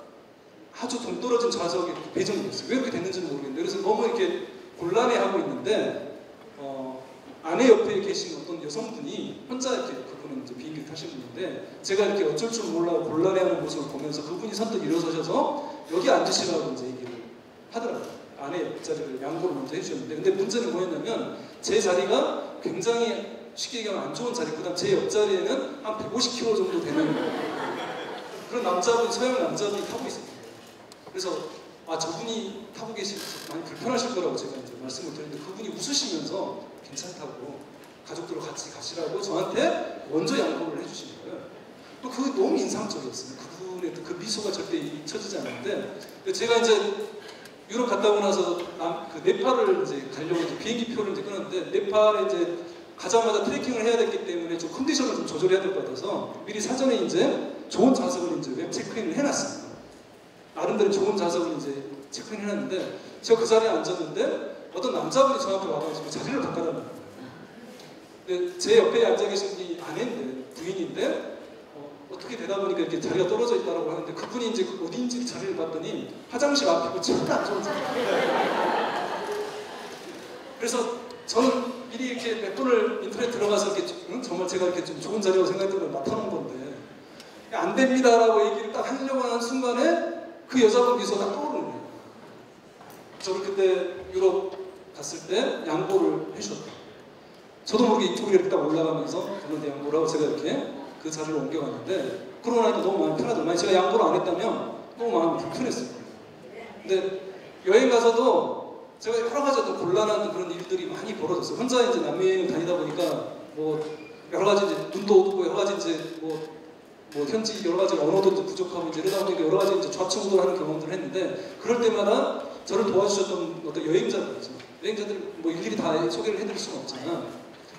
아주 동떨어진 좌석에 배정이 됐어요. 왜 그렇게 됐는지는 모르겠는데 그래서 너무 이렇게 곤란해하고 있는데 아내 옆에 계신 어떤 여성분이 혼자 이렇게 그분은 이제 비행기를 타신 분인데 제가 이렇게 어쩔 줄 몰라 곤란해하는 모습을 보면서 그분이 선뜻 일어서셔서 여기 앉으시라고 이제 얘기를 하더라고요. 아내 옆자리를 양보를 먼저 해주셨는데 근데 문제는 뭐였냐면 제 자리가 굉장히 쉽게 얘기하면 안 좋은 자리 그다음 제 옆자리에는 한 150kg 정도 되는 그런 남자분, 서양 남자분이 타고 있었어요. 그래서 저분이 타고 계시면서 많이 불편하실 거라고 제가 이제 말씀을 드렸는데 그분이 웃으시면서 괜찮다고 가족들과 같이 가시라고 저한테 먼저 양보를 해주신 거예요. 또 그게 너무 인상적이었어요. 그분의 그 미소가 절대 잊혀지지 않는데 제가 이제 유럽 갔다 오고 나서 그 네팔을 이제 가려고 이제 비행기 표를 이제 끊었는데 네팔에 이제 가자마자 트레킹을 해야 됐기 때문에 좀 컨디션을 좀 조절해야 될 것 같아서 미리 사전에 이제 좋은 좌석을 이제 웹 체크인을 해놨습니다. 나름대로 좋은 좌석을 이제 체크인 해놨는데 제가 그 자리에 앉았는데 어떤 남자분이 저 앞에 와가지고 자리를 바꿔달라는 거예요. 근데 제 옆에 앉아 계신 분이 아내인데 부인인데 어떻게 되다 보니까 이렇게 자리가 떨어져 있다고 하는데 그분이 이제 어딘지 자리를 봤더니 화장실 앞이고 진짜 안 좋은 자리. 그래서 저는 미리 이렇게 몇 분을 인터넷 들어가서 이렇게 정말 제가 이렇게 좀 좋은 자리라고 생각했던 걸 맡아놓은 건데 안 됩니다라고 얘기를 딱 하려고 하는 순간에 그 여자분 미소가 딱 떠오르는 거예요. 저를 그때 유럽 갔을 때 양보를 해주셨다. 저도 모르게 이쪽으로 이렇게 딱 올라가면서 저한테 양보를 하고 제가 이렇게 그 자리를 옮겨갔는데 그러고 나니까 너무 마음이 편하더라고요. 만약 제가 양보를 안 했다면 너무 마음이 불편했을 거예요. 근데 여행 가서도 제가 여러 가지 또 곤란한 그런 일들이 많이 벌어졌어요. 혼자 이제 남미 여행을 다니다 보니까 뭐 여러 가지 이제 눈도 어둡고 여러 가지 이제 뭐 현지 여러 가지 언어도 이제 부족하고 이제 이러다 보니까 여러 가지 이제 좌충우돌하는 경험들을 했는데 그럴 때마다 저를 도와주셨던 어떤 여행자들이죠. 여행자들 뭐 일일이 다 소개를 해드릴 수는 없잖아.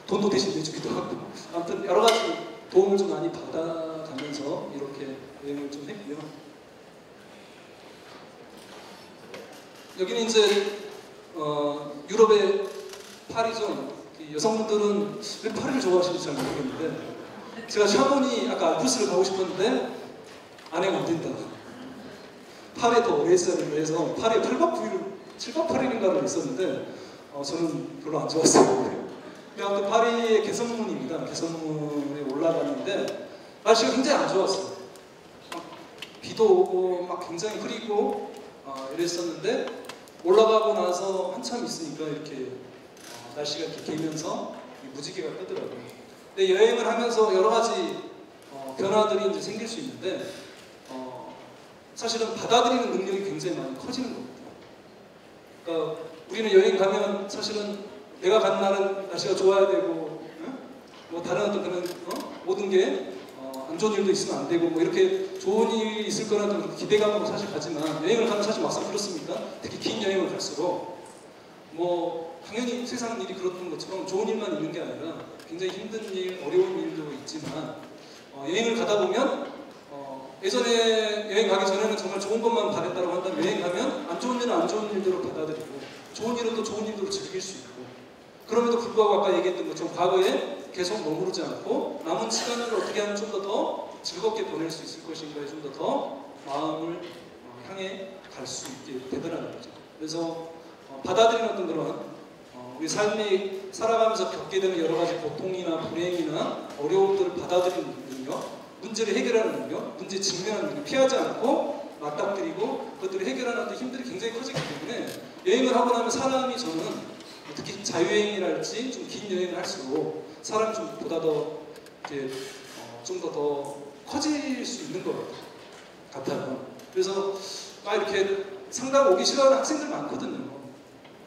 돈도 대신 내주기도 하고 아무튼 여러 가지 도움을 좀 많이 받아가면서 이렇게 여행을 좀 했고요. 여기는 이제 유럽의 파리죠. 여성분들은 왜 파리를 좋아하시는지 잘 모르겠는데 제가 샤보니 아까 알프스를 가고 싶었는데 아내가 안 된다. 파리에 더 오래 있어야 된다 해서 파리에 8박 9일, 7박 8일인가를 있었는데 저는 별로 안 좋았어요. 근데 아무튼 파리의 개선문입니다. 개선문에 올라갔는데 날씨가 굉장히 안 좋았어요. 비도 오고 막 굉장히 흐리고 이랬었는데 올라가고 나서 한참 있으니까 이렇게 날씨가 이렇게 개면서 무지개가 뜨더라고요. 근데 여행을 하면서 여러 가지 변화들이 이제 생길 수 있는데 사실은 받아들이는 능력이 굉장히 많이 커지는 겁니다. 그러니까 우리는 여행 가면 사실은 내가 간 날은 날씨가 좋아야 되고 뭐 다른 어떤 그런 모든 게 안 좋은 일도 있으면 안 되고 뭐 이렇게 좋은 일이 있을 거라는 기대감으로 사실 가지만 여행을 가면 사실 막상 그렇습니까? 특히 긴 여행을 갈수록 뭐 당연히 세상 일이 그렇던 것처럼 좋은 일만 있는 게 아니라 굉장히 힘든 일, 어려운 일도 있지만 여행을 가다 보면 예전에 여행 가기 전에는 정말 좋은 것만 바랬다고 한다면 여행 가면 안 좋은 일은 안 좋은 일대로 받아들이고 좋은 일은 또 좋은 일대로 즐길 수 있고 그럼에도 불구하고 아까 얘기했던 것처럼 과거에 계속 머무르지 않고 남은 시간을 어떻게 하면 좀 더 즐겁게 보낼 수 있을 것인가에 좀 더 마음을 향해 갈 수 있게 되더라는 거죠. 그래서 받아들이는 어떤 그런 우리 삶이 살아가면서 겪게 되는 여러 가지 고통이나 불행이나 어려움들을 받아들이는 능력, 문제를 해결하는 능력, 문제에 직면하는 능력, 피하지 않고 맞닥뜨리고 그것들을 해결하는 데 힘들이 굉장히 커지기 때문에 여행을 하고 나면 사람이 저는 특히 자유여행이랄지 좀 긴 여행을 할수록 사람이 좀 보다 더 이렇게 좀 더 커질 수 있는 것 같아요. 그래서 막 이렇게 상담 오기 싫어하는 학생들 많거든요.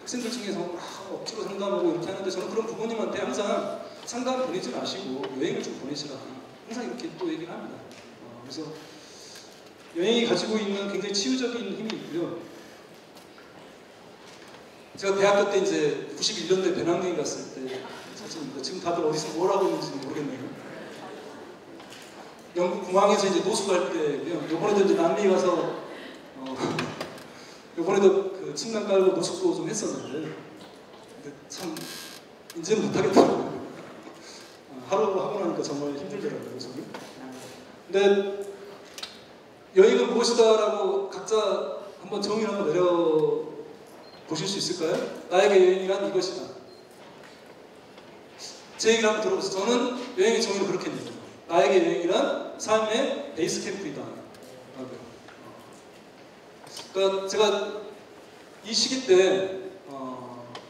학생들 중에서 막 억지로 상담하고 이렇게 하는데 저는 그런 부모님한테 항상 상담 보내지 마시고 여행을 좀 보내시라 항상 이렇게 또 얘기를 합니다. 그래서 여행이 가지고 있는 굉장히 치유적인 힘이 있고요. 제가 대학교 때 이제 91년도에 배낭여행 갔을 때 사진입니다. 지금 다들 어디서 뭘 하고 있는지 모르겠네요. 영국 공항에서 이제 노수 갈 때고요. 요번에도 이제 남미 가서 요번에도 그 침낭 깔고 노숙도 좀 했었는데 근데 참 이제는 못하겠더라고요. 하루 하고 나니까 정말 힘들더라고요. 저는. 근데 여행은 무엇이다라고 각자 한번 정의를 한번 내려보실 수 있을까요? 나에게 여행이란 이것이다. 제 얘기를 한번 들어보세요. 저는 여행의 정의를 그렇게 했죠. 나에게 여행이란 삶의 베이스 캠프이다. 그러니까 제가 이 시기 때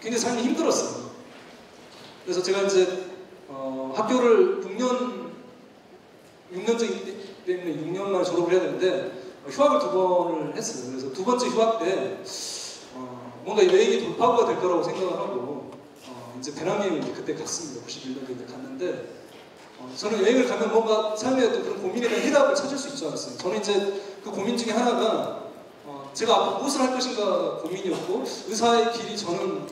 굉장히 삶이 힘들었어요. 그래서 제가 이제 학교를 6년째 때문에 6년 만에 졸업을 해야 되는데 휴학을 2번을 했어요. 그래서 2번째 휴학 때 뭔가 여행이 돌파구가 될 거라고 생각을 하고 이제 배낭여행을 그때 갔습니다. 91년도에 갔는데 저는 여행을 가면 뭔가 삶의 어떤 그런 고민에 대한 해답을 찾을 수 있지 줄 알았어요. 저는 이제 그 고민 중에 하나가 제가 앞으로 무엇을 할 것인가 고민이었고 의사의 길이 저는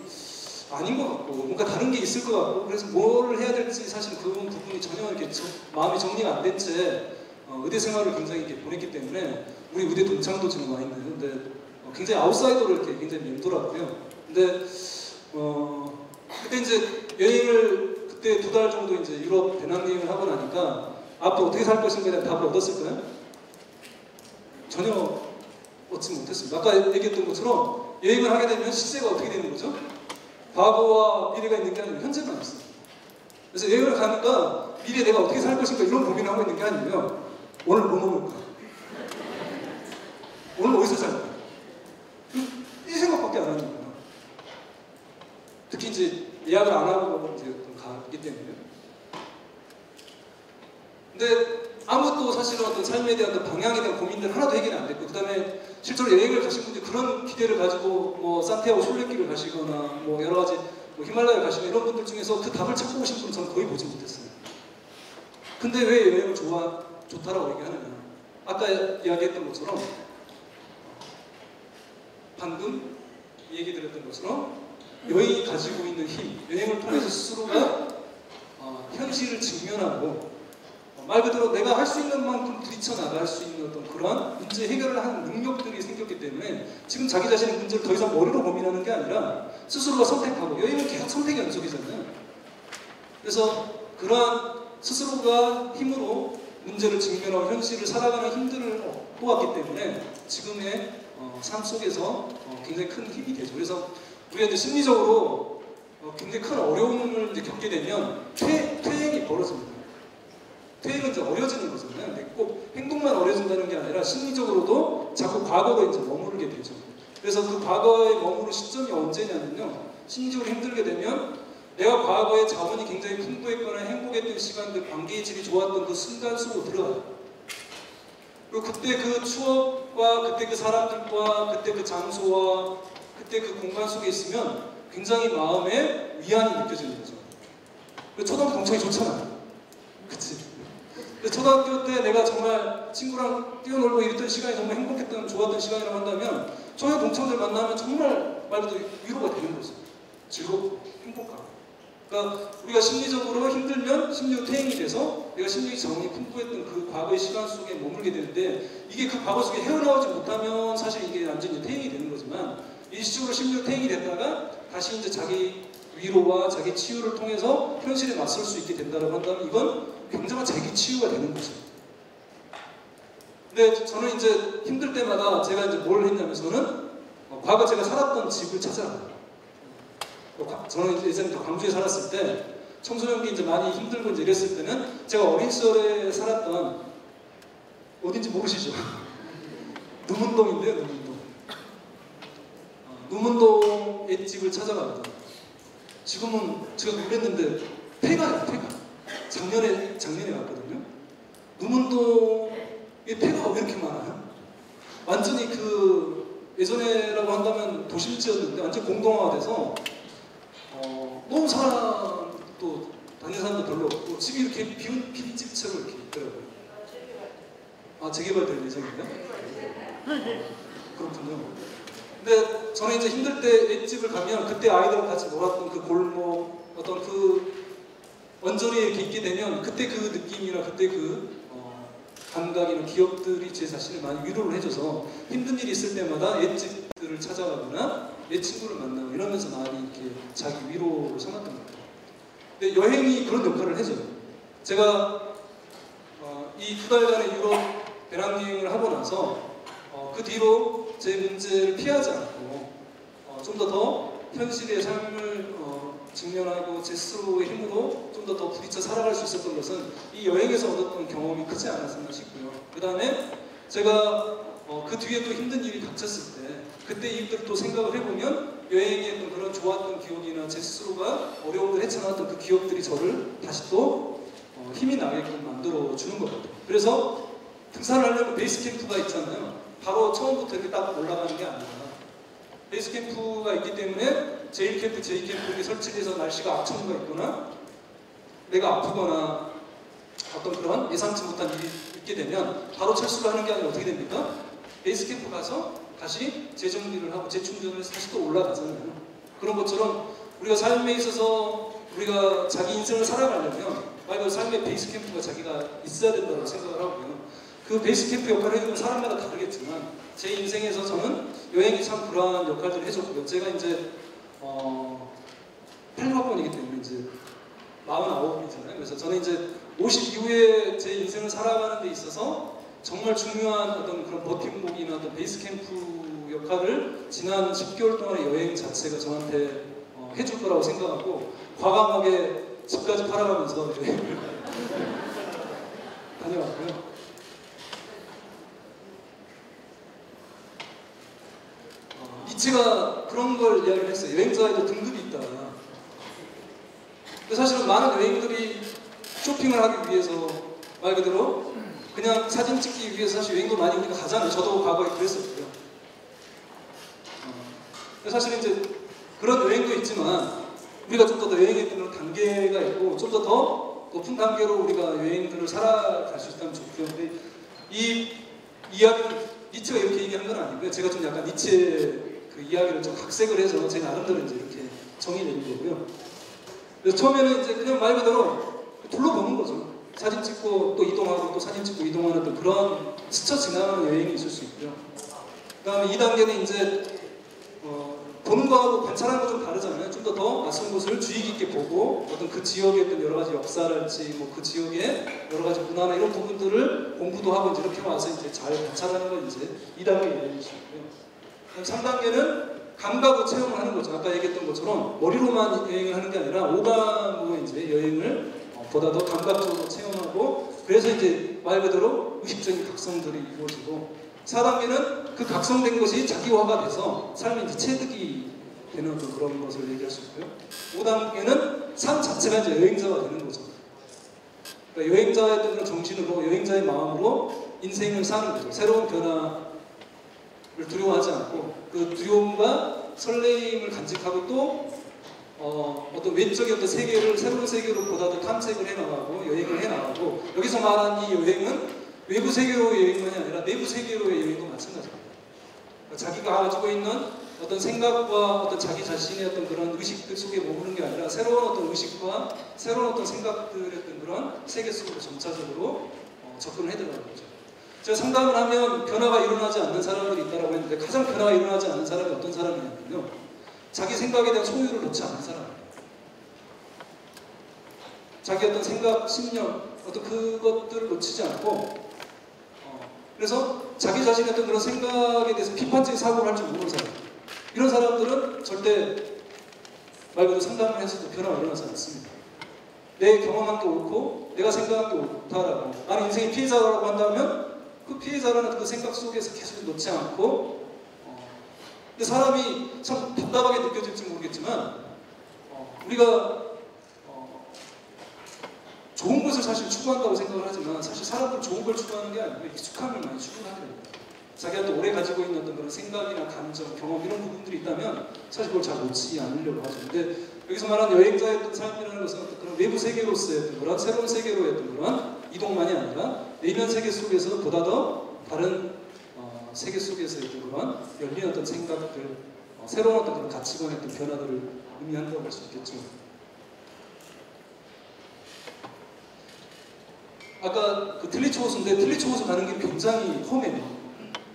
아닌 것 같고 뭔가 다른 게 있을 것 같고 그래서 뭘 해야 될지 사실 그 부분이 전혀 이렇게 마음이 정리가 안 된 채 의대 생활을 굉장히 이렇게 보냈기 때문에 우리 의대 동창도 지금 와 있는 근데 굉장히 아웃사이더로 이렇게 굉장히 맴돌았고요. 근데 그때 이제 여행을 그때 2달 정도 이제 유럽 배낭여행을 하고 나니까 앞으로 어떻게 살 것인가에 대한 답을 얻었을까요? 전혀 얻지 못했습니다. 아까 얘기했던 것처럼 여행을 하게 되면 시제가 어떻게 되는 거죠? 과거와 미래가 있는 게 아니라 현재만 있어요. 그래서 여행을 가니까 미래에 내가 어떻게 살 것인가 이런 고민을 하고 있는 게 아니고요. 오늘 뭐 먹을까? 오늘 어디서 살까? 이 생각밖에 안 하는 거예요. 특히 이제 예약을 안 하고 이제 가기 때문에. 근데 아무것도 사실은 어떤 삶에 대한 어떤 방향에 대한 고민들 하나도 해결이 안 됐고, 그 다음에 실제로 여행을 가신 분들이 그런 기대를 가지고 뭐 산티아고 순례길을 가시거나 뭐 여러 가지 뭐 히말라야를 가시거나 이런 분들 중에서 그 답을 찾고 오신 분은 저는 거의 보지 못했어요. 근데 왜 여행을 좋다라고 얘기하느냐? 아까 이야기했던 것처럼 방금 얘기 드렸던 것처럼 여행이 가지고 있는 힘, 여행을 통해서 스스로가 현실을 직면하고 말 그대로 내가 할 수 있는 만큼 부딪혀 나갈 수 있는 어떤 그러한 문제 해결을 하는 능력들이 생겼기 때문에 지금 자기 자신의 문제를 더 이상 머리로 고민하는 게 아니라 스스로가 선택하고 여행은 계속 선택의 연속이잖아요. 그래서 그러한 스스로가 힘으로 문제를 직면하고 현실을 살아가는 힘들을 얻어왔기 때문에 지금의 삶 속에서 굉장히 큰 힘이 되죠. 그래서 우리가 이제 심리적으로 굉장히 큰 어려움을 이제 겪게 되면 퇴행이 벌어집니다. 퇴행은 이제 어려지는 거잖아요. 근데 꼭 행동만 어려진다는 게 아니라 심리적으로도 자꾸 과거로 이제 머무르게 되죠. 그래서 그 과거에 머무르는 시점이 언제냐면요. 심리적으로 힘들게 되면 내가 과거에 자원이 굉장히 풍부했거나 행복했던 시간들, 관계의 질이 좋았던 그 순간 속으로 들어가요. 그리고 그때 그 추억과 그때 그 사람들과 그때 그 장소와 그때 그 공간 속에 있으면 굉장히 마음에 위안이 느껴지는 거죠. 초등학교 동창이 좋잖아요. 그치? 초등학교 때 내가 정말 친구랑 뛰어놀고 이랬던 시간이 정말 행복했던, 좋았던 시간이라고 한다면 초등학교 동창들 만나면 정말 말 그대로 위로가 되는 거죠. 즐겁고 행복하고. 그러니까 우리가 심리적으로 힘들면 심리적 퇴행이 돼서 내가 심리적 자원이 풍부했던 그 과거의 시간 속에 머물게 되는데 이게 그 과거 속에 헤어나오지 못하면 사실 이게 완전히 퇴행이 되는 거지만 일시적으로 심리적 퇴행이 됐다가 다시 이제 자기 위로와 자기 치유를 통해서 현실에 맞설 수 있게 된다고 한다면 이건 굉장한 자기 치유가 되는 거죠. 근데 저는 이제 힘들 때마다 제가 이제 뭘 했냐면 저는 과거 제가 살았던 집을 찾아가요. 저는 예전에 광주에 살았을 때 청소년기 이제 많이 힘들고 이제 이랬을 때는 제가 어린 시절에 살았던 어딘지 모르시죠? 누문동인데요, 누문동. 누문동의 집을 찾아갑니다. 지금은 제가 놀랬는데 폐가예요, 폐가. 작년에 왔거든요. 누문동에 폐가가 왜 이렇게 많아요? 완전히 그 예전에라고 한다면 도심지였는데 완전 공동화돼서 너무 사람도 다니는 사람도 별로 없고 집이 이렇게 비운 빈집처럼 이렇게 있더라고요. 아, 재개발될 예정인가요? 그렇군요. 근데 저는 이제 힘들 때 횟집을 가면 그때 아이들과 같이 놀았던 그 골목, 어떤 그 언저리에 이렇게 있게 되면 그때 그 느낌이나 그때 그 감각이나 기억들이 제 자신을 많이 위로를 해줘서 힘든 일이 있을 때마다 횟집들을 찾아가거나 옛 친구를 만나고 이러면서 많이 이렇게 자기 위로를 삼았던 것 같아요. 근데 여행이 그런 역할을 해줘요. 제가 이 2달간의 유럽 배낭여행을 하고 나서 그 뒤로 제 문제를 피하지 않고 좀 더 현실의 삶을 직면하고 제 스스로의 힘으로 좀 더 부딪혀 살아갈 수 있었던 것은 이 여행에서 얻었던 경험이 크지 않았었나 싶고요. 그 다음에 제가 그 뒤에 또 힘든 일이 닥쳤을 때 그때 일들을 또 생각을 해보면 여행에 어떤 그런 좋았던 기억이나 제 스스로가 어려움을 헤쳐나왔던 그 기억들이 저를 다시 또 힘이 나게끔 만들어주는 것 같아요. 그래서 등산을 하려면 베이스 캠프가 있잖아요. 바로 처음부터 이렇게 딱 올라가는 게 아니라 베이스 캠프가 있기 때문에 J캠프, J캠프에 설치해서 날씨가 악천후가 있거나 내가 아프거나 어떤 그런 예상치 못한 일이 있게 되면 바로 철수를 하는 게 아니라 어떻게 됩니까? 베이스 캠프 가서 다시 재정비를 하고 재충전을 해서 다시 또 올라가잖아요. 그런 것처럼 우리가 삶에 있어서 우리가 자기 인생을 살아가려면 말 그대로 삶의 베이스 캠프가 자기가 있어야 된다고 생각을 하고요. 그 베이스 캠프 역할을 해주는 사람마다 다르겠지만 제 인생에서 저는 여행이 참 그러한 역할들을 해줬고요. 제가 이제 8학번이기 때문에 이제 49이잖아요. 그래서 저는 이제 50 이후에 제 인생을 살아가는 데 있어서 정말 중요한 어떤 그런 버팀목이나 어떤 베이스 캠프 역할을 지난 10개월 동안의 여행 자체가 저한테 해줄 거라고 생각하고 과감하게 집까지 팔아가면서 여행을 다녀왔고요. 니체가 그런 걸 이야기를 했어요. 여행자에도 등급이 있다. 근데 사실은 많은 여행들이 쇼핑을 하기 위해서 말 그대로 그냥 사진 찍기 위해서 사실 여행도 많이 우리가 가잖아요. 저도 과거에 그랬었고요. 근데 사실 이제 그런 여행도 있지만 우리가 좀 더 여행에 있는 단계가 있고 좀 더 높은 단계로 우리가 여행들을 살아갈 수 있다면 좋고요. 근데 이 이야기는 니체가 이렇게 얘기한 건 아니고요. 제가 좀 약간 니체의 그 이야기를 좀 각색을 해서 제 나름대로 이제 이렇게 정의내는 거고요. 그래서 처음에는 이제 그냥 말 그대로 둘러보는 거죠. 사진 찍고 또 이동하고 또 사진 찍고 이동하는 또 그런 스쳐 지나가는 여행이 있을 수 있고요. 그 다음에 2단계는 이제 보는 거하고 관찰하는 거 좀 다르잖아요. 좀 더 낯선 곳을 주의 깊게 보고 어떤 그 지역의 어떤 여러 가지 역사랄지 뭐 그 지역의 여러 가지 문화나 이런 부분들을 공부도 하고 이제 이렇게 와서 이제 잘 관찰하는 건 이제 2단계 여행이시고요. 3단계는 감각으로 체험을 하는 거죠. 아까 얘기했던 것처럼 머리로만 여행을 하는 게 아니라 오감으로 이제 여행을 보다 더 감각적으로 체험하고 그래서 이제 말 그대로 의식적인 각성들이 이루어지고 4단계는 그 각성된 것이 자기화가 돼서 삶의 이제 체득이 되는 그런 것을 얘기할 수 있고요. 5단계는 삶 자체가 이제 여행자가 되는 거죠. 그러니까 여행자의 그런 정신으로 여행자의 마음으로 인생을 사는 거죠. 새로운 변화를 두려워하지 않고 그 두려움과 설레임을 간직하고 또 어떤 외적인 어떤 세계를 새로운 세계로 보다 더 탐색을 해나가고 여행을 해나가고 여기서 말하는 이 여행은 외부 세계로의 여행만이 아니라 내부 세계로의 여행도 마찬가지입니다. 그러니까 자기가 가지고 있는 어떤 생각과 어떤 자기 자신의 어떤 그런 의식들 속에 머무는 게 아니라 새로운 어떤 의식과 새로운 어떤 생각들의 어떤 그런 세계 속으로 점차적으로 접근을 해들어가는 거죠. 제가 상담을 하면 변화가 일어나지 않는 사람들이 있다고 했는데 가장 변화가 일어나지 않는 사람이 어떤 사람이냐면요. 자기 생각에 대한 소유를 놓지 않는 사람이에요. 자기 어떤 생각, 신념, 어떤 그것들을 놓치지 않고 그래서 자기 자신의 어떤 그런 생각에 대해서 비판적인 사고를 할 줄 모르는 사람 이런 사람들은 절대 말 그대로 상담을 해서도 변화가 일어나지 않습니다. 내 경험한 게 옳고 내가 생각한 게 옳다라고 나는 인생의 피해자라고 한다면 그 피해자라는 그 생각 속에서 계속 놓지 않고 근데 사람이 참 답답하게 느껴질지 모르겠지만 우리가 좋은 것을 사실 추구한다고 생각을 하지만 사실 사람들은 좋은 걸 추구하는 게 아니고 익숙함을 많이 추구하게 됩니다. 자기가 또 오래 가지고 있는 어떤 그런 생각이나 감정, 경험 이런 부분들이 있다면 사실 그걸 잘 놓지 않으려고 하죠. 근데 여기서 말하는 여행자의 어떤 삶이라는 것은 어떤 그런 외부 세계로서의 어떤 그런 새로운 세계로의 어떤 그런 이동만이 아니라 내면 세계 속에서 보다 더 다른 세계 속에서의 어떤 그런 열린 어떤 생각들 새로운 어떤 그런 가치관의 어떤 변화들을 의미한다고 볼 수 있겠죠. 아까 그 틸리츠 호수인데 틸리츠 호수 가는 길이 굉장히 험해요.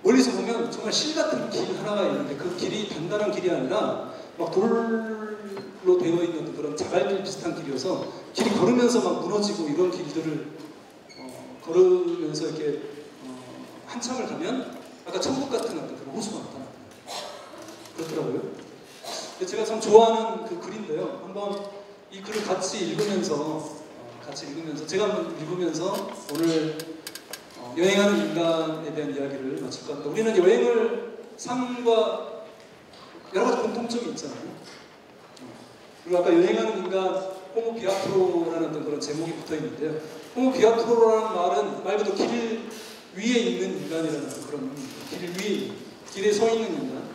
멀리서 보면 정말 실 같은 길 하나가 있는데 그 길이 단단한 길이 아니라 막 돌로 되어 있는 그런 자갈길 비슷한 길이어서 길이 걸으면서 막 무너지고 이런 길들을 걸으면서 이렇게 한참을 가면 아까 천국 같은 어떤 그런 호수가 나타나요. 그렇더라고요. 근데 제가 참 좋아하는 그 글인데요. 한번 이 글을 같이 읽으면서 제가 한번 읽으면서 오늘 여행하는 인간에 대한 이야기를 마칠 것 같습니다. 우리는 여행을 삶과 여러 가지 공통점이 있잖아요. 그리고 아까 여행하는 인간 호모 비아트로라는 어떤 그런 제목이 붙어 있는데요. 호모 비아트로라는 말은 말 그대로 길 위에 있는 인간이라는 그런 의미입니다. 길에 서 있는 인간,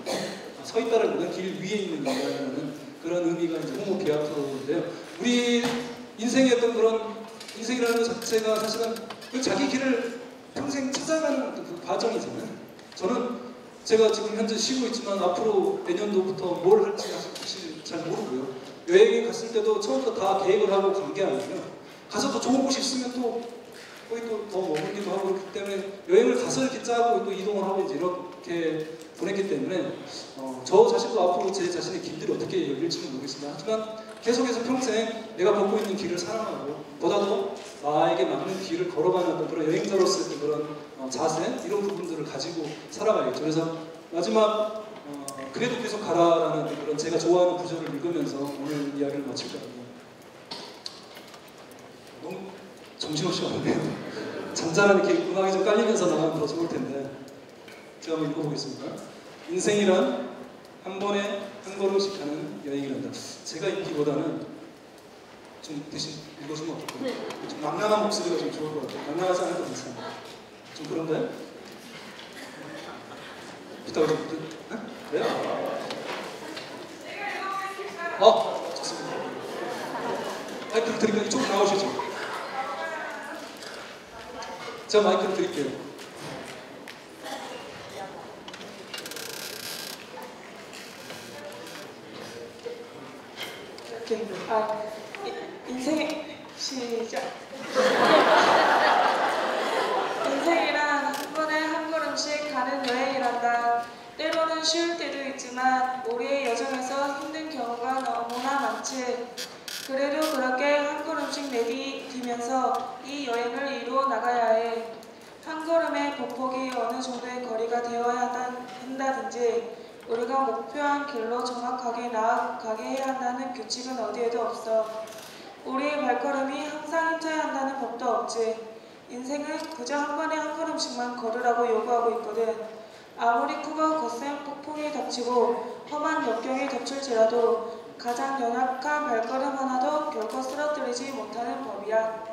서 있다라기보다는 길 위에 있는 인간이라는 그런 의미가 이제 호모 비아트로인데요. 우리 인생의 어떤 그런 인생이라는 것 자체가 사실은 그 자기 길을 평생 찾아가는 그 과정이잖아요. 저는 제가 지금 현재 쉬고 있지만 앞으로 내년도부터 뭘 할지 사실 잘 모르고요. 여행에 갔을 때도 처음부터 다 계획을 하고 간 게 아니고요. 가서 또 좋은 곳이 있으면 또 거기 또 더 머물기도 하고 그렇기 때문에 여행을 가서 이렇게 짜고 또 이동을 하고 이제 이렇게 보냈기 때문에 저 자신도 앞으로 제 자신의 길들이 어떻게 열릴지는 모르겠습니다. 하지만 계속해서 평생 내가 걷고 있는 길을 사랑하고 보다도 나에게 맞는 길을 걸어가는 어떤 그런 여행자로서의 그런 자세 이런 부분들을 가지고 살아가야겠죠. 그래서 마지막 그래도 계속 가라라는 그런 제가 좋아하는 구절을 읽으면서 오늘 이야기를 마칠 것 같아요. 너무 정신없이 왔네요. 잔잔한 이렇게 음악이 좀 깔리면서 나가면 더 좋을 텐데 제가 한번 읽어보겠습니다. 인생이란 한 번에 한 걸음씩 가는 여행이란다. 제가 읽기보다는 좀 대신 읽어주면 어떨까요? 좀 낭낭한 목소리가 좀 좋을 것 같아요. 낭낭하지 않아도 괜찮아요. 좀 그런가요? 부탁을 좀 드릴까요? 네? 좋습니다. 마이크를 드릴까요? 이쪽으로 나오시죠. 제가 마이크를 드릴게요. 시작. 인생이란 한 번에 한 걸음씩 가는 여행이란다. 때로는 쉬울 때도 있지만 우리의 여정에서 힘든 경우가 너무나 많지. 그래도 그렇게 한 걸음씩 내디디면서 이 여행을 이루어 나가야 해. 한 걸음의 보폭이 어느 정도의 거리가 되어야 한다든지 우리가 목표한 길로 정확하게 나아가게 해야 한다는 규칙은 어디에도 없어. 우리의 발걸음이 항상 힘차야 한다는 법도 없지. 인생은 그저 한 번에 한 걸음씩만 걸으라고 요구하고 있거든. 아무리 크고 거센 폭풍이 닥치고 험한 역경이 덮칠지라도 가장 연약한 발걸음 하나도 결코 쓰러뜨리지 못하는 법이야.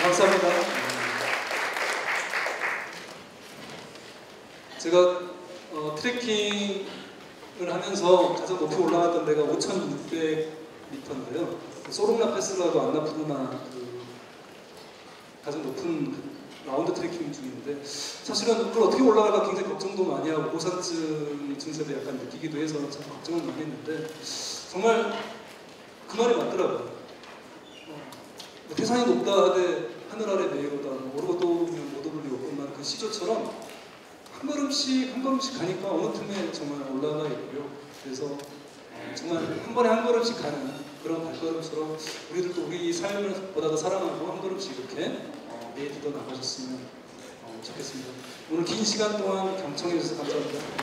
감사합니다. 제가 트레킹을 하면서 가장 높이 올라갔던 데가 5,600m인데요. 소롱나 패스라고 안나푸르나 가장 높은 라운드 트레킹 중인데 사실은 그걸 어떻게 올라갈까 굉장히 걱정도 많이 하고 고산증 증세도 약간 느끼기도 해서 참 걱정을 많이 했는데 정말 그 말이 맞더라고요. 태산이 높다 하되 하늘 아래 내로다 오르고 또 오면 못 오르리 없건만 그 시조처럼 한 걸음씩 한 걸음씩 가니까 어느 틈에 정말 올라가 있고요. 그래서 정말 한 번에 한 걸음씩 가는 그런 발걸음처럼 우리들도 우리 삶을 보다 더 사랑하고 한 걸음씩 이렇게 내딛어 나가셨으면 좋겠습니다. 오늘 긴 시간 동안 경청해 주셔서 감사합니다.